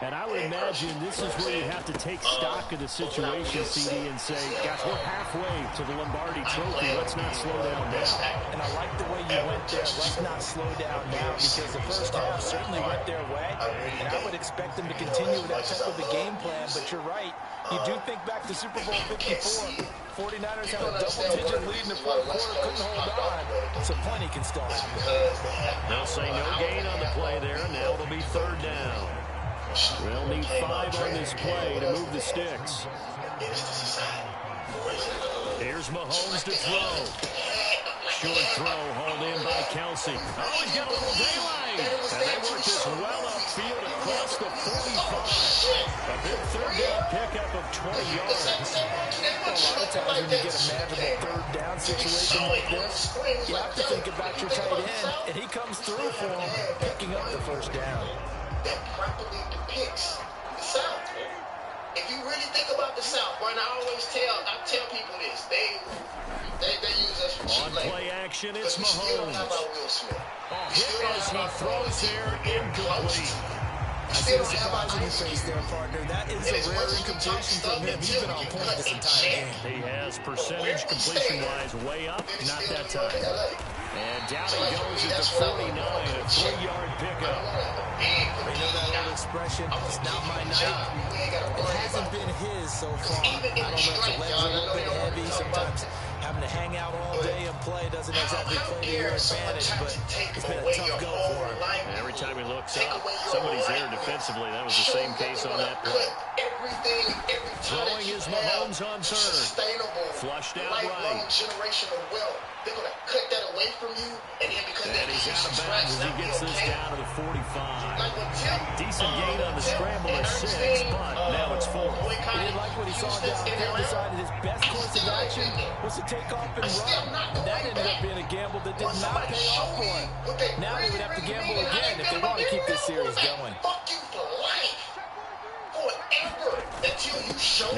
And I would imagine this is where you have to take stock of the situation, CD, and say, gosh, we're halfway to the Lombardi Trophy. Let's not slow down now. And I like the way you went there. Let's not slow down now, because the first half certainly went their way. And I would expect them to continue with that type of a game plan. But you're right. You do think back to Super Bowl 54. 49ers had a double-digit lead in the fourth quarter, couldn't hold on. So plenty can still happen. They'll say no gain on the play there. Now it'll be third down. They'll need 5 on this play to move the sticks. Here's Mahomes to throw. Short throw hauled in by Kelsey. Oh, he's got a little daylight. And they work this well upfield across the 45. A big third down pickup of 20 yards. A lot of times when you get a manageable third down situation like this, you have to think about your tight end, and he comes through for him, picking up the first down. That properly depicts the South. If you really think about the South, Brian, I tell people this. They use us for cheap on labor. play action, it's We still don't Mahomes. have our Will Smith. Hit as he throws there, incomplete. I see the surprise in his face there, partner. That is a rare incompletion from him. He's been on point this entire game. He has percentage completion-wise way up, not that time. And down he goes at the 49, a 3-yard pickup. You know that old expression, it's not my night. It hasn't been his so far. I don't know if the legs are a little bit heavy. Sometimes having to hang out all day and play doesn't exactly play to your advantage, but it's been a tough go for him. And every time he looks up, somebody's there defensively. That was the same case on that play. Throwing is Mahomes on third. Flushed out right. They're going to cut that away from you, and then because and he's out of bounds as he gets this down to the 45. Decent gain on the scramble at 6, but now it's 4. He didn't like what he saw downfield, decided his best course of action was to take off and run. And that ended up being a gamble that did not pay off for him. Now they would have to gamble again if they want to keep this series going.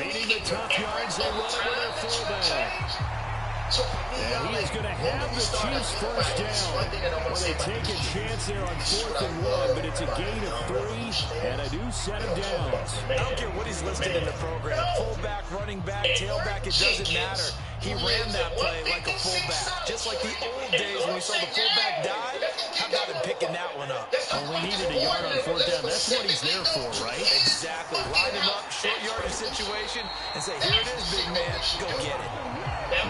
Needing the tough yards, they run it with their fullback. And he is going to have the Chiefs first down. Well, they take a chance there on 4th and 1, but it's a gain of 3 and a new set of downs. I don't care what he's listed in the program. Fullback, running back, tailback, it doesn't matter. He ran that play like a fullback. Just like the old days when we saw the fullback dive. How about him picking that one up? Only needed a yard on 4th down. That's what he's there for, right? Exactly. Line him up, short yardage situation, and say, here it is, big man. Go get it.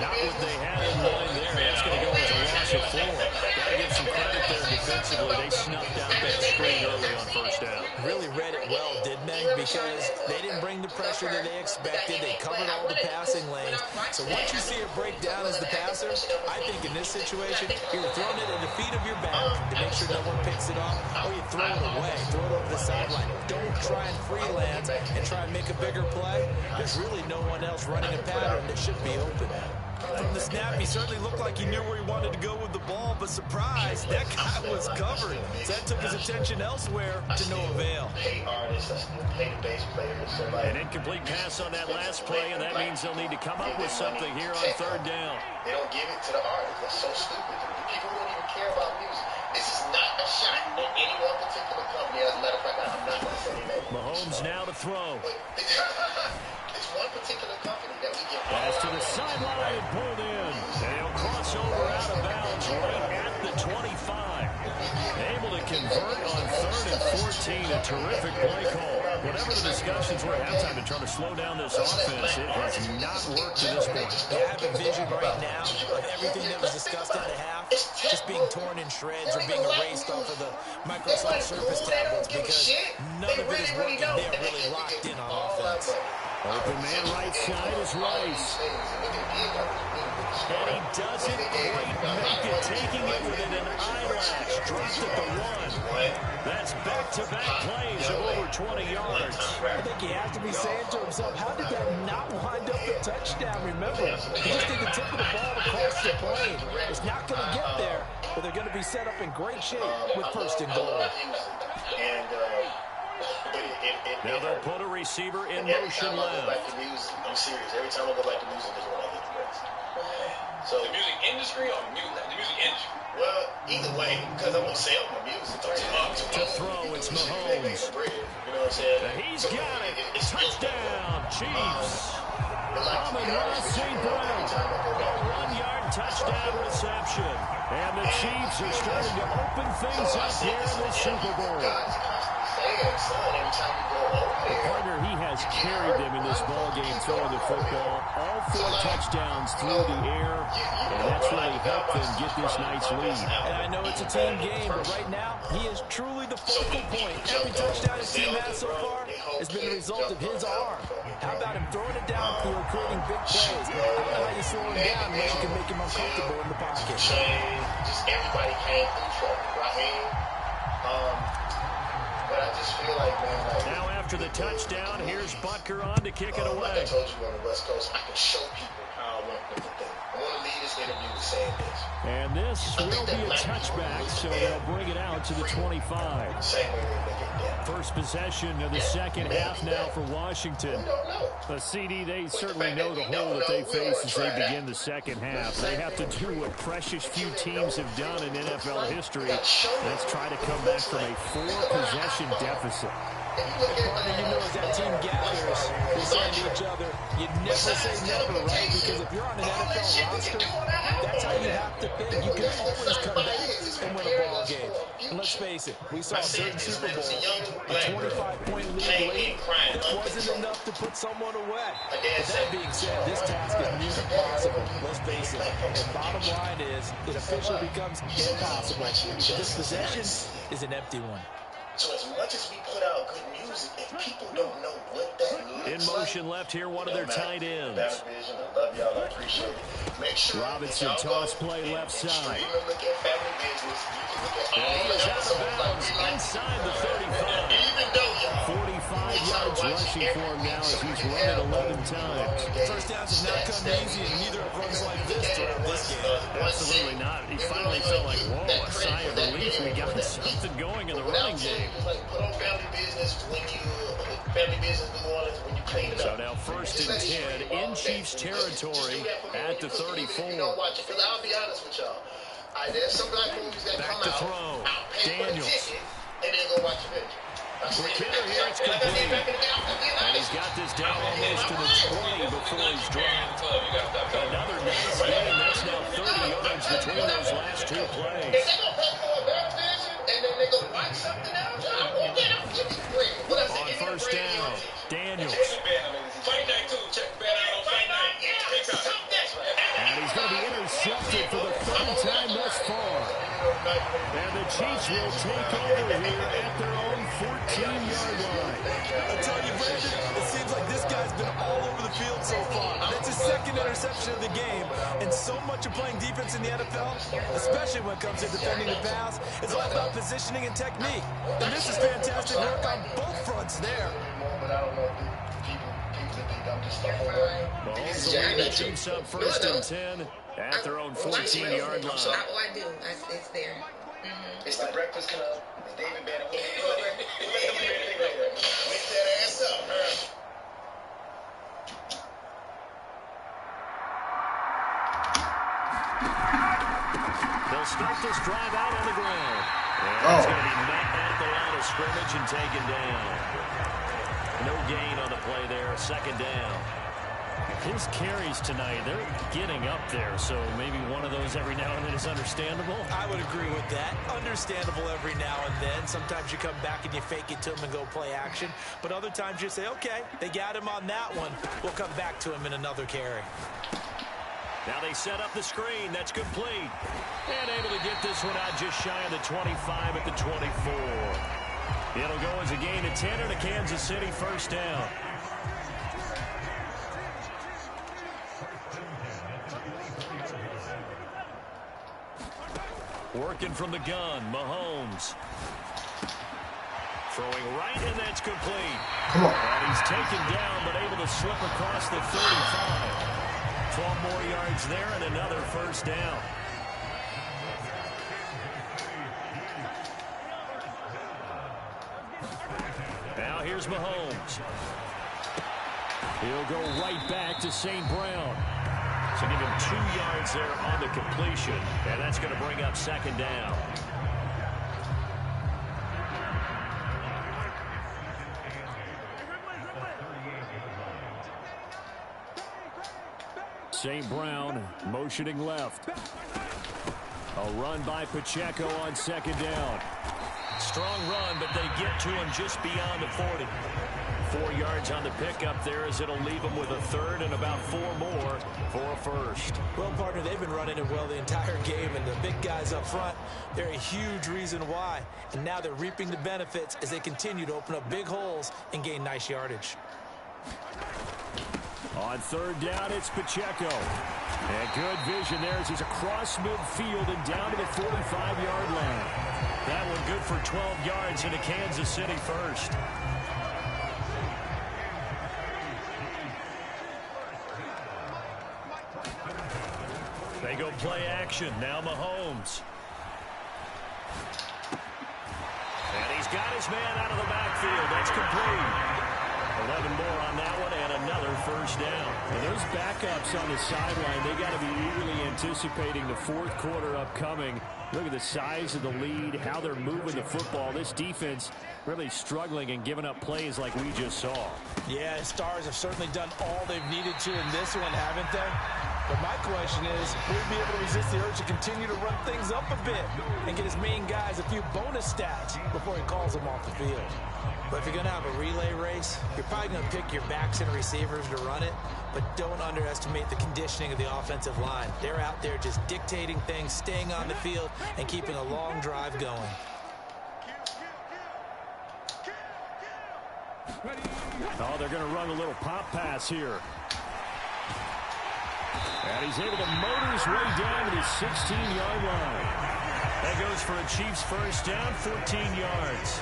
Not what they had in mind there. That's going to go as a loss of 4. Got to give some credit there defensively. They snuffed out that screen early on 1st down. Really read it well, didn't they? Because they didn't bring the pressure that they expected. They covered all the passing lanes. So once you see it break down as the passer, I think in this situation, you're throwing it at the feet of your back to make sure no one picks it off, or you throw it away, throw it over the sideline. Don't try and freelance and try and make a bigger play. There's really no one else running a pattern that should be open. From the snap, he certainly looked like he knew where he wanted to go with the ball, but surprise, that guy was covered. So that took his attention elsewhere to no avail. An incomplete pass on that last play, and that means they'll need to come up with something here on 3rd down. They don't give it to the artist. That's so stupid. People don't even care about music. This is not a shot at any one particular company. As a matter of fact, I'm not going to say that. Mahomes now to throw. It's one particular company that we get. Pass to the sideline and pulled in. And he'll cross over out of bounds right at the 25. Able to convert on 3rd and 14. A terrific play call. Whatever the discussions were at halftime to try to slow down this offense, it has not worked to this point. I have a vision right now of everything that was discussed at the half just being torn in shreds or being erased off of the Microsoft Surface tablets because none of it is working. They're really locked in on offense. Open man right side is Rice. And he doesn't quite make it, taking it within an eyelash. Dropped at the 1. That's back-to-back plays of over 20 yards. I think he has to be saying to himself, how did that not wind up a touchdown? Remember, he just did the tip of the ball across the plane. It's not going to get there, but they're going to be set up in great shape with 1st and goal. Now they'll put a receiver in motion left. I'm serious. Every time I go back to music is when I get depressed. So the music industry or the music industry? Well, either way, because I won't sell my music. To throw, it's Mahomes. You know what I'm saying? And he's got it. Touchdown, Chiefs. Amon-Ra St. Brown. A 1-yard touchdown reception. And the Chiefs are starting to open things up here in the Super Bowl. Partner, he has carried them in this ball game throwing the football. All 4 touchdowns through the air, and that's really helped them get this nice lead. And I know it's a team game, but right now, he is truly the focal point. Every touchdown his team has so far has been the result of his arm. How about him throwing it downfield, creating big plays? I don't know how you slow him down unless you can make him uncomfortable in the pocket. Just everybody came through for Raheem. But I just feel like, man, now after the touchdown, here's Butker on to kick it away. Like I told you on the West Coast, I can show people how I want them to think. I want to leave this interview with saying this. And this will be a touchback, so they'll bring it out to the 25. Same way they make it down. First possession of the second half now for Washington. The CD, they certainly know the hole that they face as they begin the second half. They have to do what precious few teams have done in NFL history. Let's try to come back from a 4-possession deficit. Partner, you know as that team gathers, they say to each other, you never say never, right? Because if you're on an NFL roster, that's how you have to think. You can always face it. We saw a certain Super Bowl, a 25-point lead late. That wasn't enough to put someone away. But that being said, this task is near impossible. Let's face it. And bottom line is, it officially becomes impossible if this possession is an empty one. So as much as we put out good music, if people don't know what that looks in motion like, left here, one of their tight ends. I love y'all. I appreciate it. Make sure Robinson toss play left side. Look at Family Business. You can look at all he is out of bounds inside the 35. Even though y'all 45 yards rushing for him now as he's run it 11 times. First downs have not come easy, and neither have runs like this throughout this game. Absolutely not. He finally felt like, whoa, a sigh of relief. We got something going in the running game. Like put on Family Business when you Family Business New Orleans when you clean it So up. now first and 10 in Chiefs territory at the 34. You don't watch it, because I'll be honest with y'all. There's some black movies that Back come to out. throw. I'll pay for the Daniels. ticket and then go watch the video. McKinnon here, it's complete. And he's got this down almost to the 20 before he's dropped. Another nice game. That's now 30 yards between those last two plays. If they gonna pay for a better vision and then they go watch something else, I won't get up. Give me the bread. What else? On first down, Daniels. Fight night too. Check the bet out on fight night. And he's going to be intercepted for the third time thus far. And the Chiefs will take over here at their own 14-yard line. I tell you, Brandon, it seems like this guy's been all over the field so far. That's his second interception of the game. And so much of playing defense in the NFL, especially when it comes to defending the pass, is all about positioning and technique. And this is fantastic work on both fronts there. Mahomes will lead the Chiefs up first and 10 at their own 14-yard line. I do. It's there. It's the Breakfast Club. It's David Banner. Wake that ass up, man. They'll start this drive out on the ground. And it's going to be met at the line of scrimmage and taken down. No gain on the play there. Second down. His carries tonight, they're getting up there, so maybe one of those every now and then is understandable. I would agree with that. Understandable every now and then. Sometimes you come back and you fake it to him and go play action. But other times you say, okay, they got him on that one. We'll come back to him in another carry. Now they set up the screen. That's complete. And able to get this one out just shy of the 25 at the 24. It'll go as a gain of 10 and a Kansas City first down. Working from the gun, Mahomes. Throwing right, and that's complete. Come on. And he's taken down, but able to slip across the 35. 12 more yards there and another first down. Now here's Mahomes. He'll go right back to St. Brown. So give him 2 yards there on the completion, and that's going to bring up second down. St. Brown motioning left. A run by Pacheco on second down. Strong run, but they get to him just beyond the 40. 4 yards on the pickup there as it'll leave them with a third and about 4 more for a first. Well, partner, they've been running it well the entire game, and the big guys up front, they're a huge reason why. And now they're reaping the benefits as they continue to open up big holes and gain nice yardage. On third down, it's Pacheco. And good vision there as he's across midfield and down to the 45-yard line. That one good for 12 yards into Kansas City first. They go play action. Now Mahomes. And he's got his man out of the backfield. That's complete. 11 more on that one and another first down. And those backups on the sideline, they got to be eagerly anticipating the fourth quarter upcoming. Look at the size of the lead, how they're moving the football. This defense really struggling and giving up plays like we just saw. Yeah, Stars have certainly done all they've needed to in this one, haven't they? But my question is, will he be able to resist the urge to continue to run things up a bit and get his main guys a few bonus stats before he calls them off the field? But if you're going to have a relay race, you're probably going to pick your backs and receivers to run it, but don't underestimate the conditioning of the offensive line. They're out there just dictating things, staying on the field, and keeping a long drive going. Oh, they're going to run a little pop pass here. And he's able to motor his way down to the 16-yard line. That goes for a Chiefs first down, 14 yards.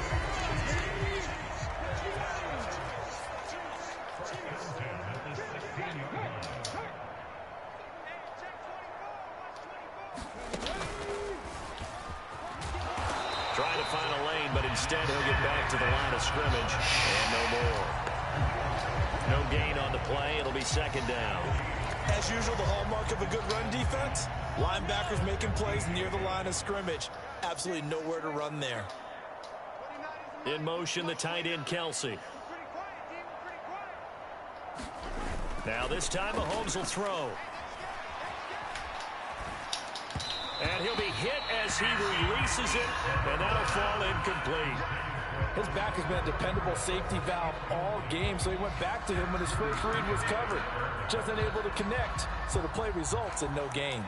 Trying to find a lane, but instead he'll get back to the line of scrimmage. And no more. No gain on the play. It'll be second down. As usual, the hallmark of a good run defense, linebackers making plays near the line of scrimmage. Absolutely nowhere to run there. In motion, the tight end, Kelsey. Now this time, Mahomes will throw. And he'll be hit as he releases it, and that'll fall incomplete. His back has been a dependable safety valve all game, so he went back to him when his first read was covered. Just unable to connect, so the play results in no gain.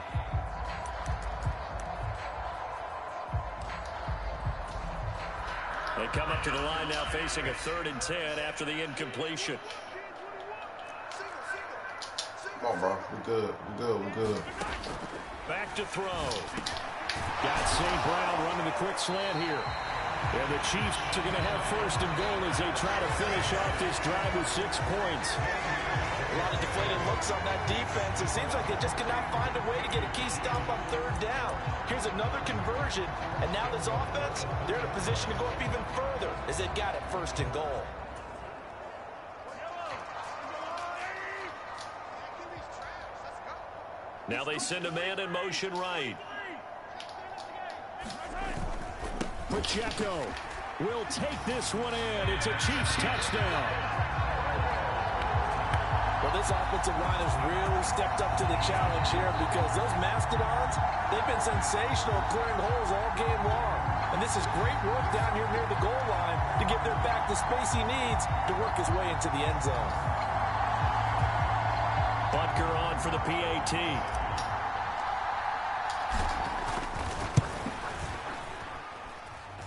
They come up to the line now facing a 3rd and 10 after the incompletion. Come on, bro. We're good. We're good. We're good. Back to throw. Got St. Brown running the quick slant here. And the Chiefs are going to have 1st and goal as they try to finish off this drive with 6 points. A lot of deflated looks on that defense. It seems like they just cannot find a way to get a key stop on 3rd down. Here's another conversion, and now this offense, they're in a position to go up even further as they've got it 1st and goal. Now they send a man in motion right. Pacheco will take this one in. It's a Chiefs touchdown. Well, this offensive line has really stepped up to the challenge here because those Mastodons, they've been sensational clearing holes all game long. And this is great work down here near the goal line to give their back the space he needs to work his way into the end zone. Butker on for the PAT.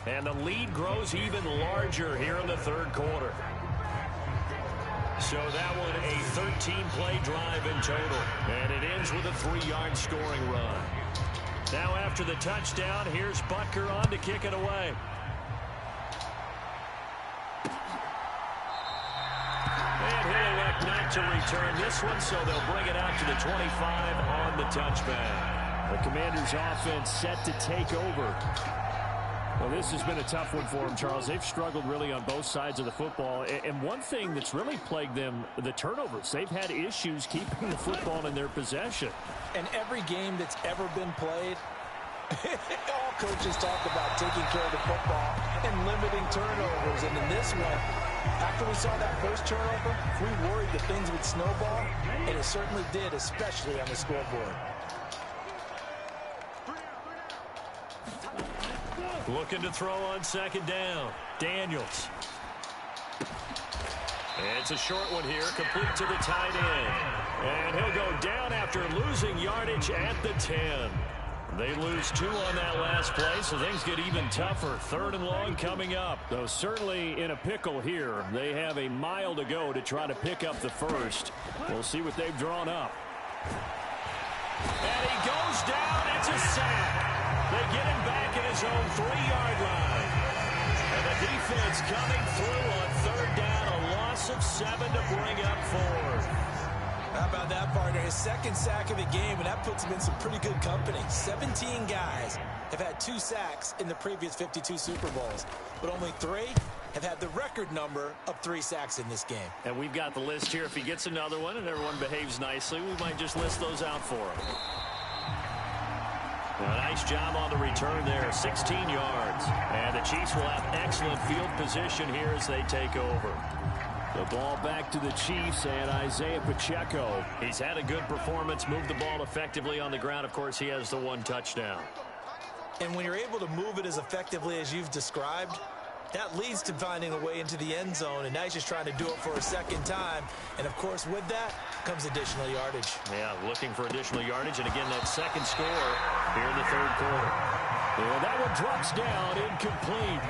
And the lead grows even larger here in the 3rd quarter. So that one a 13-play drive in total. And it ends with a 3-yard scoring run. Now after the touchdown, here's Butker on to kick it away. And he'll elect not to return this one, so they'll bring it out to the 25 on the touchback. The Commanders' offense set to take over. Well, this has been a tough one for them, Charles. They've struggled really on both sides of the football. And one thing that's really plagued them, the turnovers. They've had issues keeping the football in their possession. And every game that's ever been played, all coaches talk about taking care of the football and limiting turnovers. And in this one, after we saw that first turnover, we worried that things would snowball, and it certainly did, especially on the scoreboard. Looking to throw on 2nd down. Daniels. It's a short one here, complete to the tight end. And he'll go down after losing yardage at the 10. They lose 2 on that last play, so things get even tougher. 3rd and long coming up. Though certainly in a pickle here. They have a mile to go to try to pick up the 1st. We'll see what they've drawn up. And he goes down. It's a sack. They get him back at his own 3-yard line. And the defense coming through on 3rd down. A loss of 7 to bring up 4th. How about that, partner? His 2nd sack of the game, and that puts him in some pretty good company. 17 guys have had 2 sacks in the previous 52 Super Bowls, but only 3 have had the record number of 3 sacks in this game. And we've got the list here. If he gets another one and everyone behaves nicely, we might just list those out for him. A nice job on the return there, 16 yards. And the Chiefs will have excellent field position here as they take over. The ball back to the Chiefs and Isaiah Pacheco. He's had a good performance, moved the ball effectively on the ground. Of course, he has the 1 touchdown. And when you're able to move it as effectively as you've described, that leads to finding a way into the end zone, and now he's just trying to do it for a second time. And, of course, with that comes additional yardage. Yeah, looking for additional yardage, and again, that second score here in the third quarter. And that one drops down, incomplete.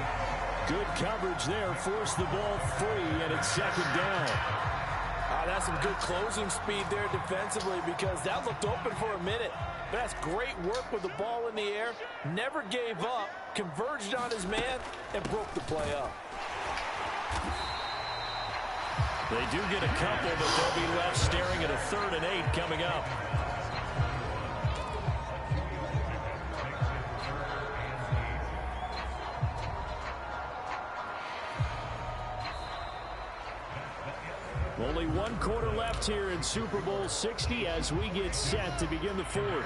Good coverage there, forced the ball free, and it's second down. That's some good closing speed there defensively, because that looked open for a minute. But that's great work with the ball in the air. Never gave up, converged on his man, and broke the play up. They do get a couple, but they'll be left staring at a 3rd and 8 coming up. Only 1 quarter left here in Super Bowl 60 as we get set to begin the 4th.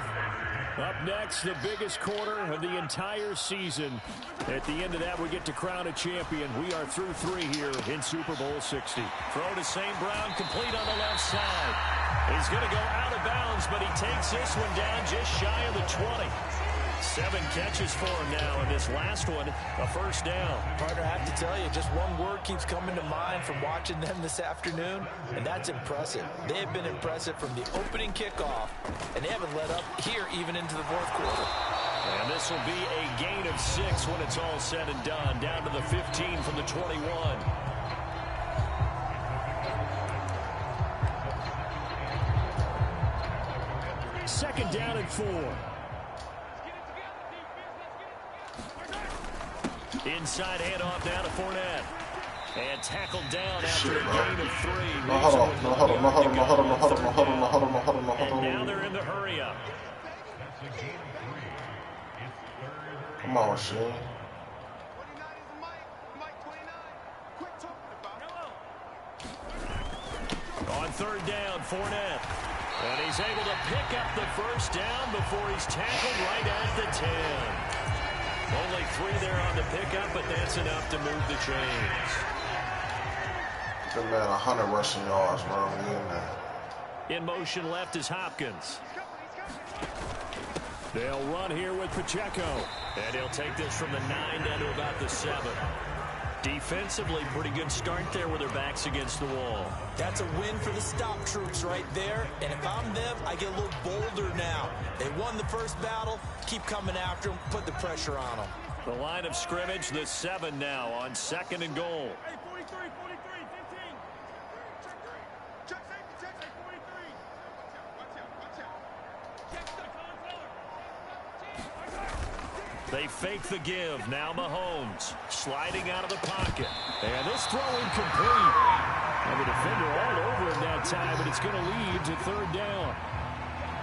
Up next, the biggest quarter of the entire season. At the end of that, we get to crown a champion. We are through 3 here in Super Bowl 60. Throw to St. Brown, complete on the left side. He's going to go out of bounds, but he takes this one down just shy of the 20. 7 catches for him now, and this last one, a first down. Partner, I have to tell you, just one word keeps coming to mind from watching them this afternoon, and that's impressive. They have been impressive from the opening kickoff, and they haven't let up here even into the 4th quarter. And this will be a gain of 6 when it's all said and done, down to the 15 from the 21. Second down and 4. Inside handoff down to Fournette. And tackled down after a gain of 3. And now they're in the hurry up. Come on, Shane. On 3rd down, Fournette. And he's able to pick up the first down before he's tackled right at the 10. Only 3 there on the pickup, but that's enough to move the chains. Good man, 100 rushing yards, bro. We in there. In motion left is Hopkins. They'll run here with Pacheco. And he'll take this from the 9 down to about the 7. Defensively, pretty good start there with their backs against the wall. That's a win for the stop troops right there. And if I'm them, I get a little bolder now. They won the first battle. Keep coming after them. Put the pressure on them. The line of scrimmage, the 7 now on 2nd and goal. Hey, 43, 15. Check safety, 43. Watch out. Check the They fake the give. Now Mahomes sliding out of the pocket. And this throw incomplete. And the defender all over him that time, but it's going to lead to 3rd down.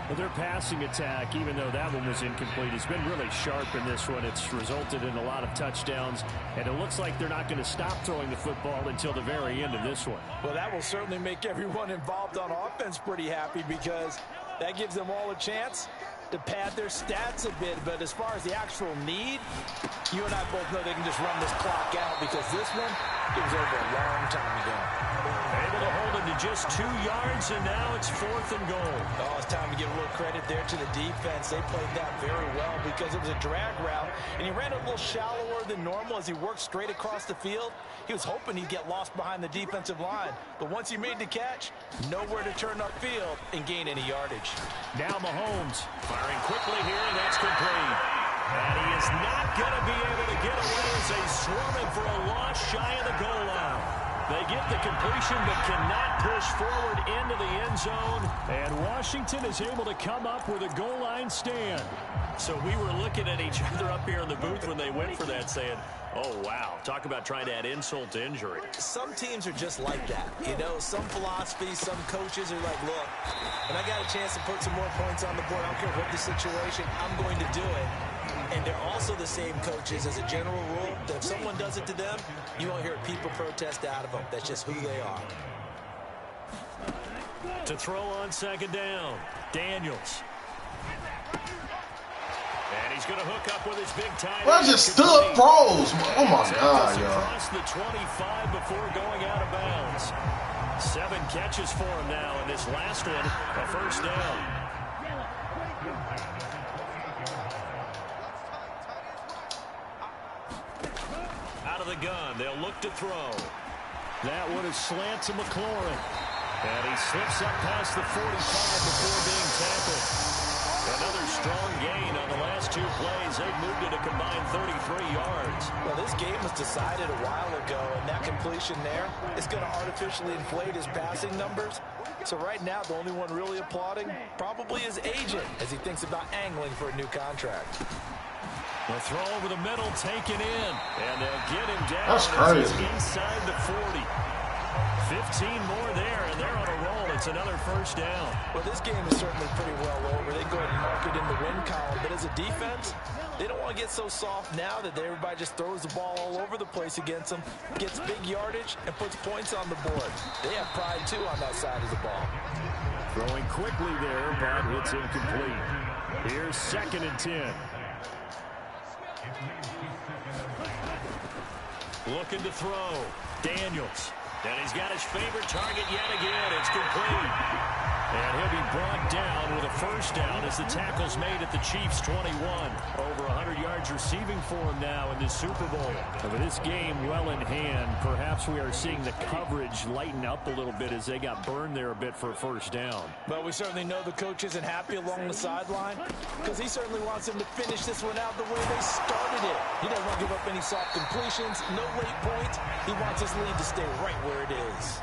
Well, their passing attack, even though that one was incomplete, has been really sharp in this one. It's resulted in a lot of touchdowns, and it looks like they're not going to stop throwing the football until the very end of this one. Well, that will certainly make everyone involved on offense pretty happy, because that gives them all a chance to pad their stats a bit. But as far as the actual need, you and I both know they can just run this clock out, because this one, it was over a long time ago. Able to hold it to just 2 yards, and now it's 4th and goal. Oh, it's time to give a little credit there to the defense. They played that very well, because it was a drag route, and he ran a little shallower than normal as he worked straight across the field. He was hoping he'd get lost behind the defensive line, but once he made the catch, nowhere to turn upfield and gain any yardage. Now Mahomes firing quickly here, and that's complete. And he is not going to be able to get away as they swarm him for a loss shy of the goal line. They get the completion but cannot push forward into the end zone. And Washington is able to come up with a goal line stand. So we were looking at each other up here in the booth when they went for that, saying, oh, wow, talk about trying to add insult to injury. Some teams are just like that. You know, some philosophies, some coaches are like, look, when I got a chance to put some more points on the board, I don't care what the situation, I'm going to do it. And they're also the same coaches as a general rule that if someone does it to them, you won't hear people protest out of them. That's just who they are. To throw on 2nd down, Daniels. And he's he's going to hook up with his big tight end. I just stood froze. Oh my God, yo. Across the 25 before going out of bounds. 7 catches for him now, and this last one, a first down. Out of the gun, they'll look to throw. That one is slant to McLaurin. And he slips up past the 45 before being tackled. Another strong gain on the last 2 plays. They've moved it a combined 33 yards. Well, this game was decided a while ago, and that completion there is going to artificially inflate his passing numbers. So right now, the only one really applauding probably his agent as he thinks about angling for a new contract. The throw over the middle, taken in, and they'll get him down. That's crazy. Inside the 40. 15 more there, and they're on a roll. It's another first down. Well, this game is certainly pretty well over. They go ahead and mark it in the win column. But as a defense, they don't want to get so soft now that everybody just throws the ball all over the place against them, gets big yardage, and puts points on the board. They have pride, too, on that side of the ball. Throwing quickly there, but it's incomplete. Here's 2nd and 10. Looking to throw. Daniels. And he's got his favorite target yet again. It's complete. And he'll be brought down with a first down as the tackle's made at the Chiefs' 21. Over 100 yards receiving for him now in this Super Bowl. With this game well in hand, perhaps we are seeing the coverage lighten up a little bit as they got burned there a bit for a first down. But we certainly know the coach isn't happy along the sideline because he certainly wants them to finish this one out the way they started it. He doesn't want to give up any soft completions, no late points. He wants his lead to stay right where it is.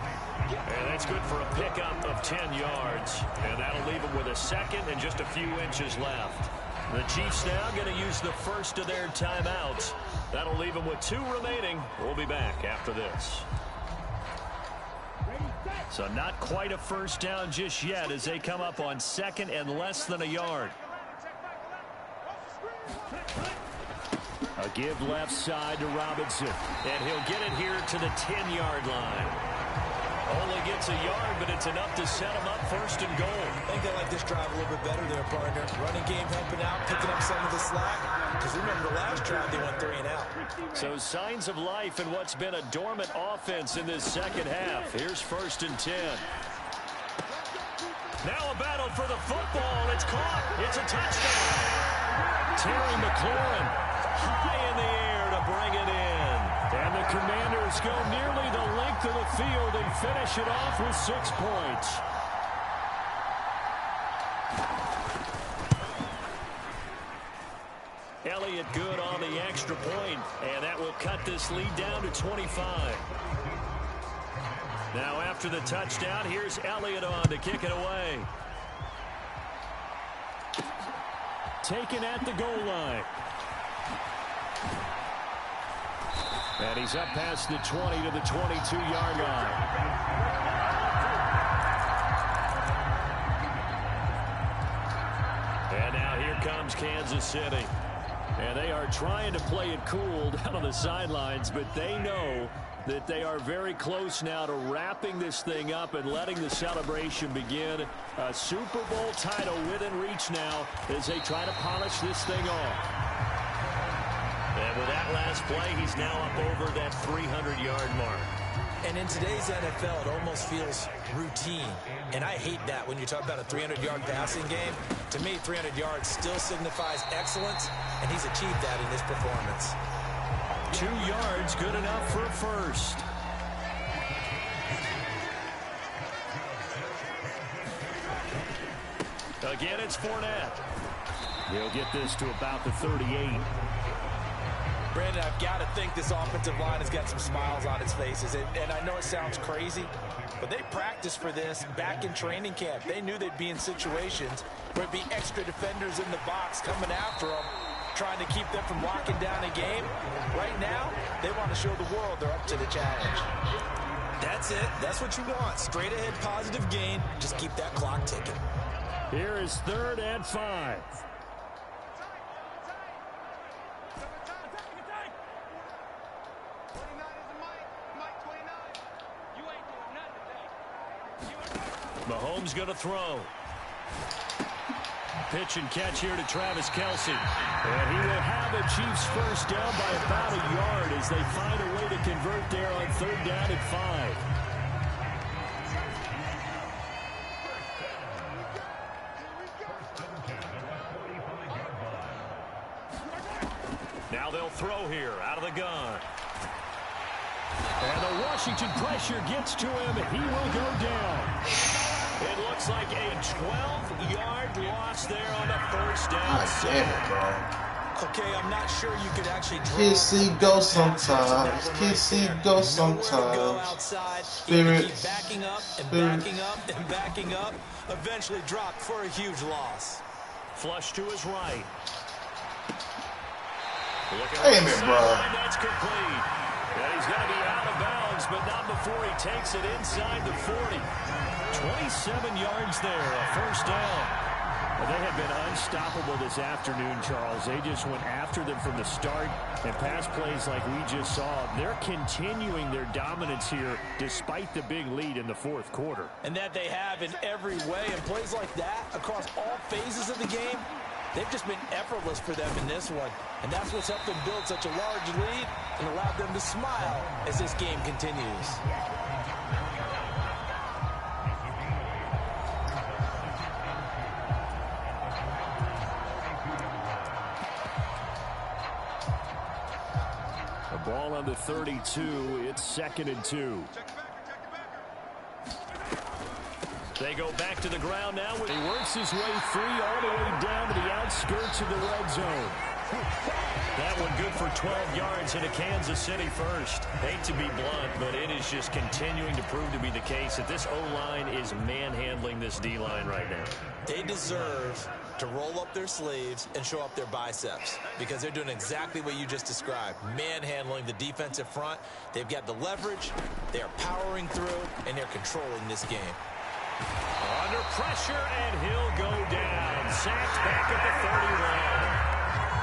And that's good for a pickup of 10 yards. And that'll leave them with a second and just a few inches left. The Chiefs now going to use the first of their timeouts. That'll leave them with 2 remaining. We'll be back after this. So not quite a first down just yet as they come up on 2nd and less than a yard. A give left side to Robinson. And he'll get it here to the 10-yard line. Only gets a yard, but it's enough to set him up 1st and goal. I think they like this drive a little bit better there, partner. Running game helping out, picking up some of the slack. Because remember the last drive, they went 3 and out. So signs of life in what's been a dormant offense in this second half. Here's 1st and 10. Now a battle for the football. It's caught. It's a touchdown. Terry McLaurin high in the air to bring it in. And the Commanders go nearly the length of the field and finish it off with 6 points. Elliott good on the extra point, and that will cut this lead down to 25. Now after the touchdown, here's Elliott on to kick it away. Taken at the goal line. And he's up past the 20 to the 22-yard line. And now here comes Kansas City. And they are trying to play it cool down on the sidelines, but they know that they are very close now to wrapping this thing up and letting the celebration begin. A Super Bowl title within reach now as they try to polish this thing off. And with that last play, he's now up over that 300-yard mark. And in today's NFL, it almost feels routine. And I hate that when you talk about a 300-yard passing game. To me, 300 yards still signifies excellence, and he's achieved that in this performance. 2 yards, good enough for a first. Again, it's Fournette. He'll get this to about the 38. Brandon, I've got to think this offensive line has got some smiles on its faces. And I know it sounds crazy, but they practiced for this back in training camp. They knew they'd be in situations where it'd be extra defenders in the box coming after them, trying to keep them from locking down a game. Right now, they want to show the world they're up to the challenge. That's it. That's what you want. Straight ahead positive gain. Just keep that clock ticking. Here is 3rd and 5. Mahomes going to throw. pitch and catch here to Travis Kelce. And he will have a Chiefs first down by about a yard as they find a way to convert there on 3rd down and 5. Now they'll throw here out of the gun. And the Washington pressure gets to him, and he will go down. It looks like a 12-yard loss there on the first down. God damn it, bro. Okay, I'm not sure you could actually draw. KC go sometimes. KC go sometimes. Go outside. Spirit. Keep backing up and backing up and backing up. Eventually dropped for a huge loss. Flush to his right. Damn it, bro. That's complete. And he's going to be out of bounds, but not before he takes it inside the 40. 27 yards there, a first down. Well, they have been unstoppable this afternoon, Charles. They just went after them from the start, and pass plays like we just saw. They're continuing their dominance here despite the big lead in the 4th quarter. And that they have in every way, and plays like that across all phases of the game, they've just been effortless for them in this one. And that's what's helped them build such a large lead and allowed them to smile as this game continues. A ball on the 32. It's 2nd and 2. They go back to the ground now. He works his way free all the way down to the outskirts of the red zone. That one good for 12 yards in a Kansas City first. Hate to be blunt, but it is just continuing to prove to be the case that this O-line is manhandling this D-line right now. They deserve to roll up their sleeves and show up their biceps because they're doing exactly what you just described, manhandling the defensive front. They've got the leverage, they're powering through, and they're controlling this game. Under pressure, and he'll go down. Sacked back at the 31.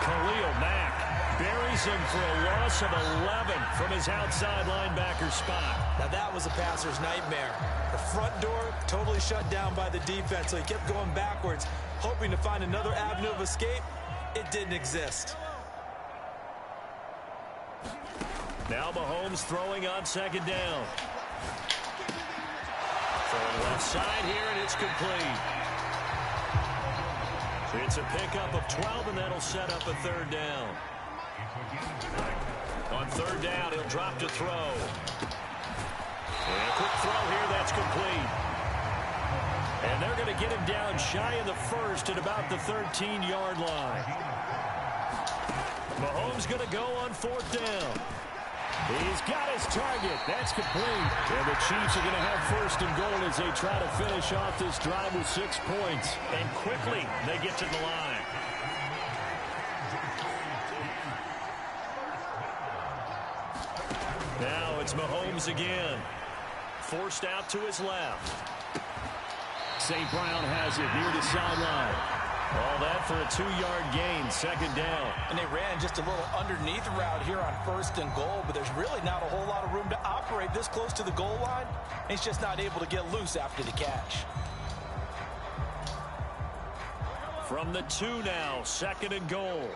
Khalil Mack buries him for a loss of 11 from his outside linebacker spot. Now that was a passer's nightmare. The front door totally shut down by the defense, so he kept going backwards, hoping to find another avenue of escape. It didn't exist. Now Mahomes throwing on 2nd down. Throwing left side here, and it's complete. It's a pickup of 12, and that'll set up a 3rd down. On 3rd down, he'll drop to throw. And a quick throw here, that's complete. And they're going to get him down shy of the 1st at about the 13-yard line. Mahomes going to go on 4th down. He's got his target. That's complete. And the Chiefs are going to have 1st and goal as they try to finish off this drive with 6 points. And quickly, they get to the line. Now it's Mahomes again. Forced out to his left. St. Brown has it near the sideline. All that for a 2-yard gain, 2nd down. And they ran just a little underneath route here on 1st and goal, but there's really not a whole lot of room to operate this close to the goal line. He's just not able to get loose after the catch. From the 2 now, 2nd and goal.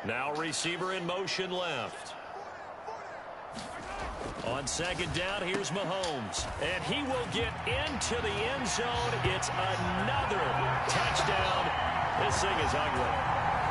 Now receiver in motion left. On 2nd down, here's Mahomes. And he will get into the end zone. It's another touchdown. This thing is ugly.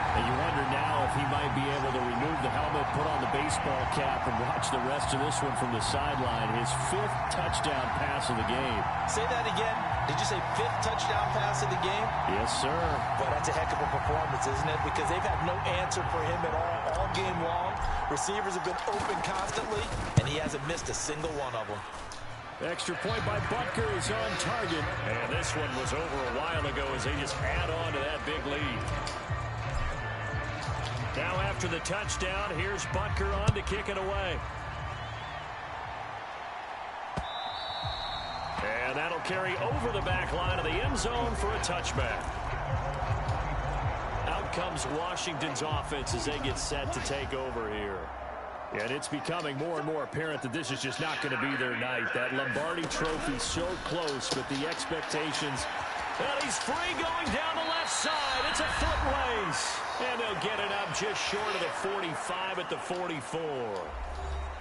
And you wonder now if he might be able to remove the helmet, put on the baseball cap, and watch the rest of this one from the sideline. His 5th touchdown pass of the game. Say that again. Did you say 5th touchdown pass of the game? Yes, sir. Well, that's a heck of a performance, isn't it? Because they've had no answer for him at all game long. Receivers have been open constantly, and he hasn't missed a single one of them. Extra point by Butker is on target. And this one was over a while ago as they just add on to that big lead. Now after the touchdown, here's Butker on to kick it away. And that'll carry over the back line of the end zone for a touchback. Out comes Washington's offense as they get set to take over here. And it's becoming more and more apparent that this is just not going to be their night. That Lombardi trophy so close, but the expectations And he's free going down the left side. It's a foot race. And they'll get it up just short of the 45 at the 44.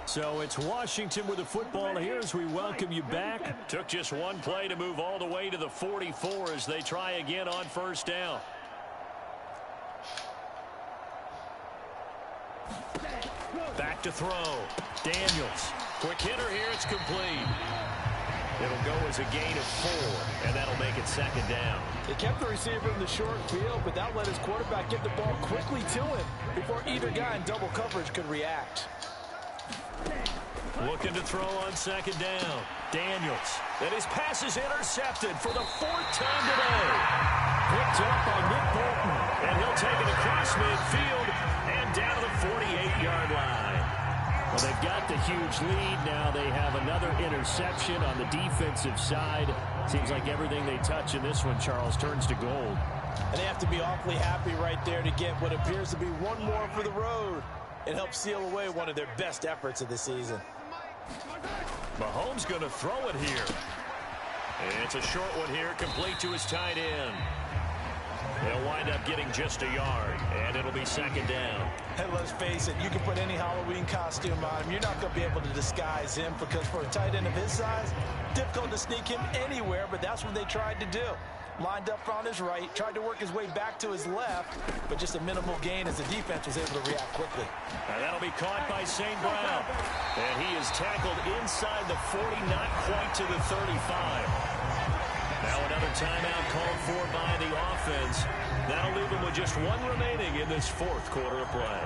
So it's Washington with the football here as we welcome you back. Took just one play to move all the way to the 44 as they try again on first down. Back to throw. Daniels. Quick hitter here. It's complete. It'll go as a gain of 4, and that'll make it second down. They kept the receiver in the short field, but that let his quarterback get the ball quickly to him before either guy in double coverage could react. Looking to throw on second down. Daniels. And his pass is intercepted for the 4th time today. Picked up by Nick Bolton. And he'll take it across midfield and down to the 48-yard line. Well, they've got the huge lead. Now they have another interception on the defensive side. Seems like everything they touch in this one, Charles, turns to gold. And they have to be awfully happy right there to get what appears to be one more for the road. It helps seal away one of their best efforts of the season. Mahomes going to throw it here. It's a short one here, complete to his tight end. He'll wind up getting just a yard, and it'll be second down. And let's face it, you can put any Halloween costume on him. You're not going to be able to disguise him because for a tight end of his size, difficult to sneak him anywhere, but that's what they tried to do. Lined up on his right, tried to work his way back to his left, but just a minimal gain as the defense was able to react quickly. And that'll be caught by St. Brown. And he is tackled inside the 40, not quite to the 35. Now another timeout called for by the offense. That'll leave them with just one remaining in this 4th quarter of play.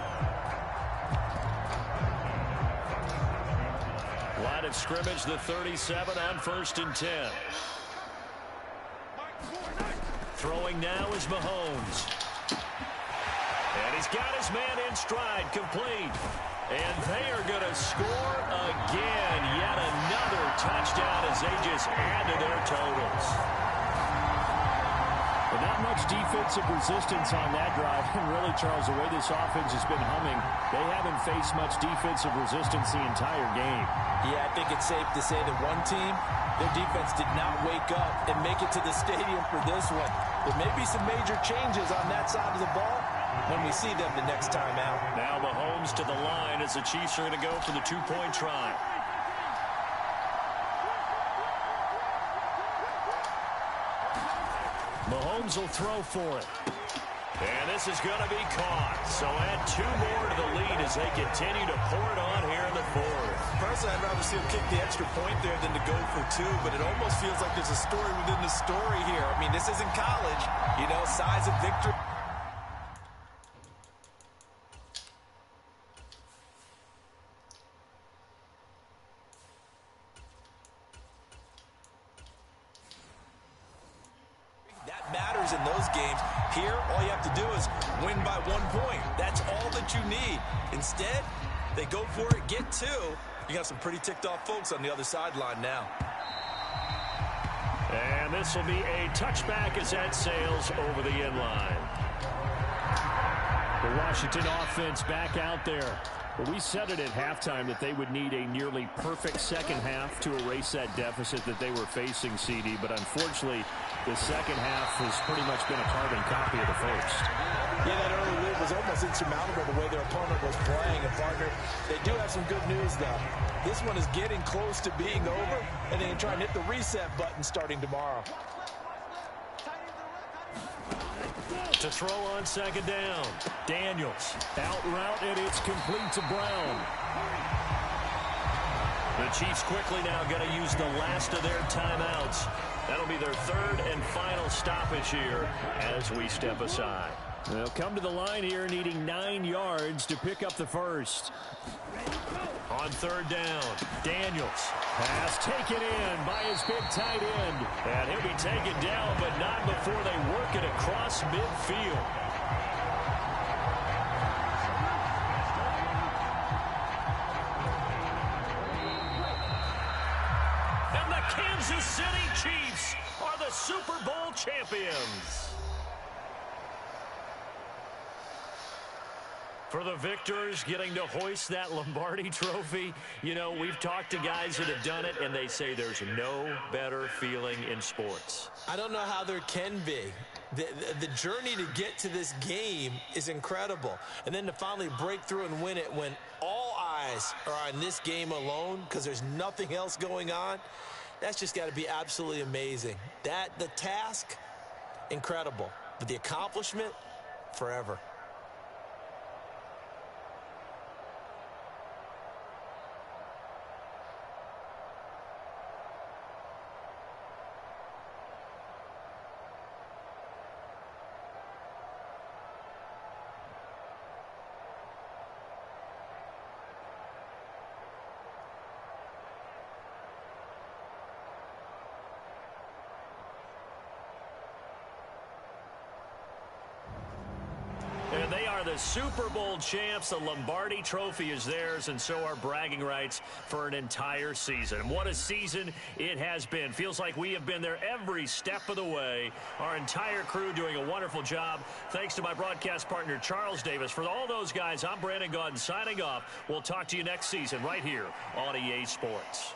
Line of scrimmage, the 37 on 1st and 10. Throwing now is Mahomes. And he's got his man in stride, complete. And they are going to score again. Yet another touchdown as they just add to their totals. But not much defensive resistance on that drive. And really, Charles, the way this offense has been humming, they haven't faced much defensive resistance the entire game. Yeah, I think it's safe to say that one team, their defense did not wake up and make it to the stadium for this one. There may be some major changes on that side of the ball when we see them the next time out. Now Mahomes to the line as the Chiefs are going to go for the 2-point try. Mahomes will throw for it. And this is going to be caught. So add 2 more to the lead as they continue to pour it on here in the 4th. Personally, I'd rather see him kick the extra point there than to go for 2, but it almost feels like there's a story within the story here. I mean, this isn't college. You know, size of victory. That matters in those games. Here, all you have to do is win by 1 point. That's all that you need. Instead, they go for it, get 2. You got some pretty ticked off folks on the other sideline now. And this will be a touchback as that sails over the end line. The Washington offense back out there. Well, we said it at halftime that they would need a nearly perfect second half to erase that deficit that they were facing, CD. But unfortunately, the second half has pretty much been a carbon copy of the first. Yeah, that early lead was almost insurmountable the way their opponent was playing. And, partner, they do have some good news, though. This one is getting close to being over, and they can try and hit the reset button starting tomorrow. To throw on second down. Daniels. Out route, and it's complete to Brown. The Chiefs quickly now going to use the last of their timeouts. That'll be their 3rd and final stoppage here as we step aside. They'll come to the line here needing 9 yards to pick up the first. On 3rd down, Daniels. Pass taken in by his big tight end. And he'll be taken down, but not before they work it across midfield. And the Kansas City Chiefs are the Super Bowl champions. For the victors, getting to hoist that Lombardi trophy, you know, we've talked to guys that have done it, and they say there's no better feeling in sports. I don't know how there can be. The journey to get to this game is incredible. And then to finally break through and win it when all eyes are on this game alone because there's nothing else going on, that's just got to be absolutely amazing. The task, incredible. But the accomplishment, forever. And they are the Super Bowl champs. The Lombardi trophy is theirs, and so are bragging rights for an entire season. What a season it has been. Feels like we have been there every step of the way. Our entire crew doing a wonderful job. Thanks to my broadcast partner, Charles Davis. For all those guys, I'm Brandon Gaudin signing off. We'll talk to you next season right here on EA Sports.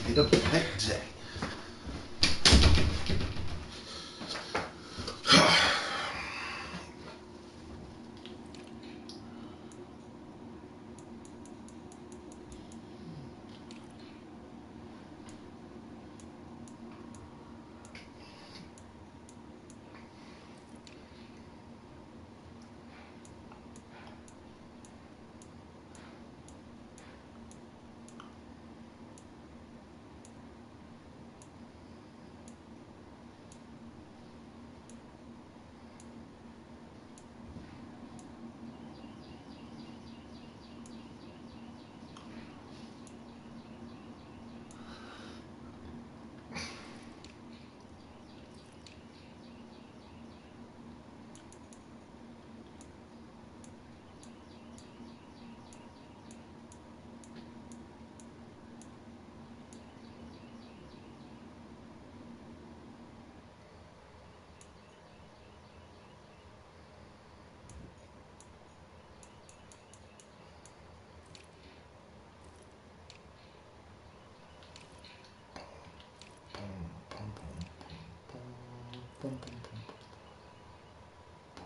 Get up the next day.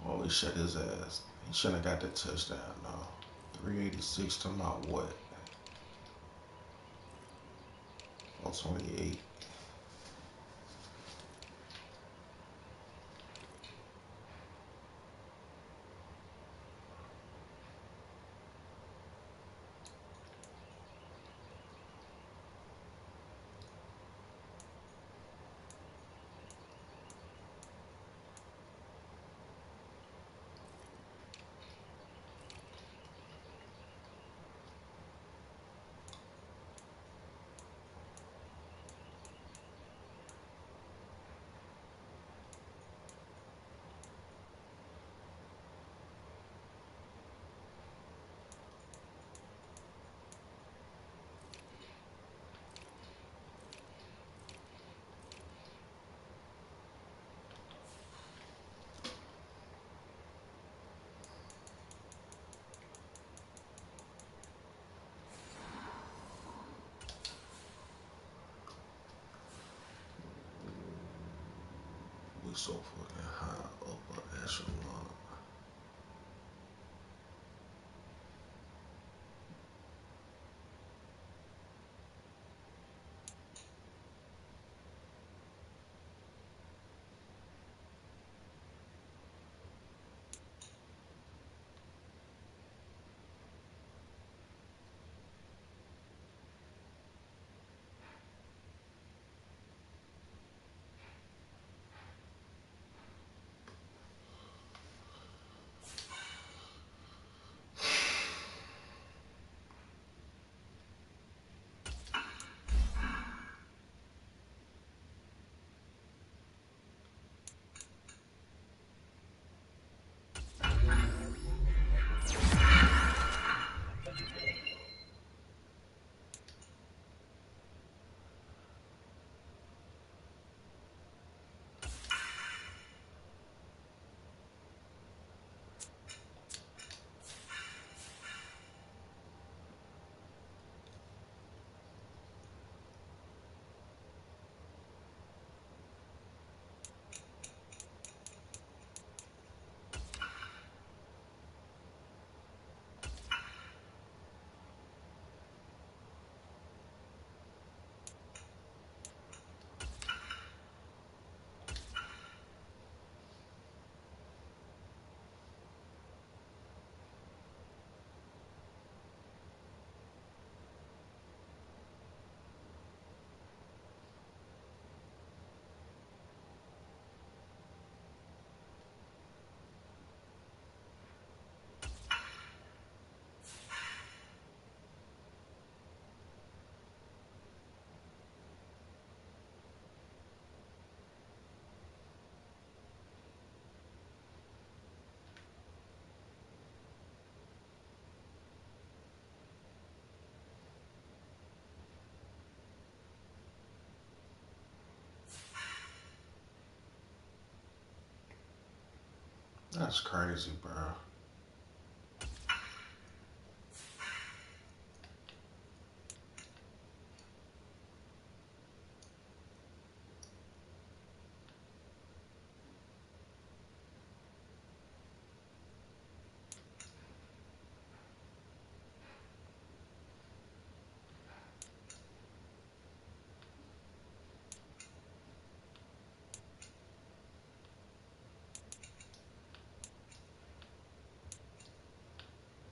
Oh, he shut his ass. He shouldn't have got that touchdown, no. 386 to my what? 128. so fucking high upper echelon. That's crazy, bro.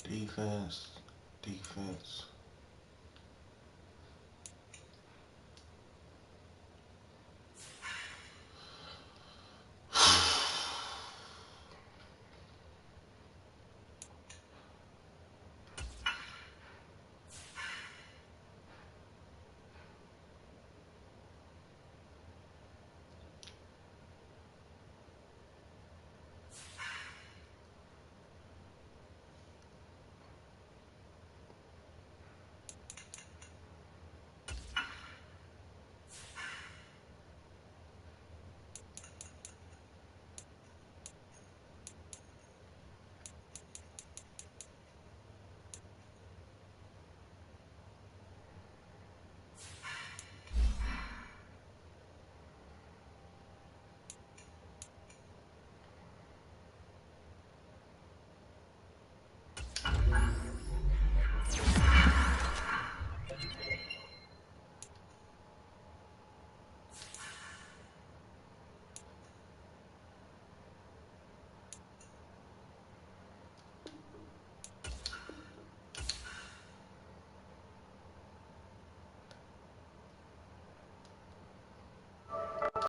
Defense, defense.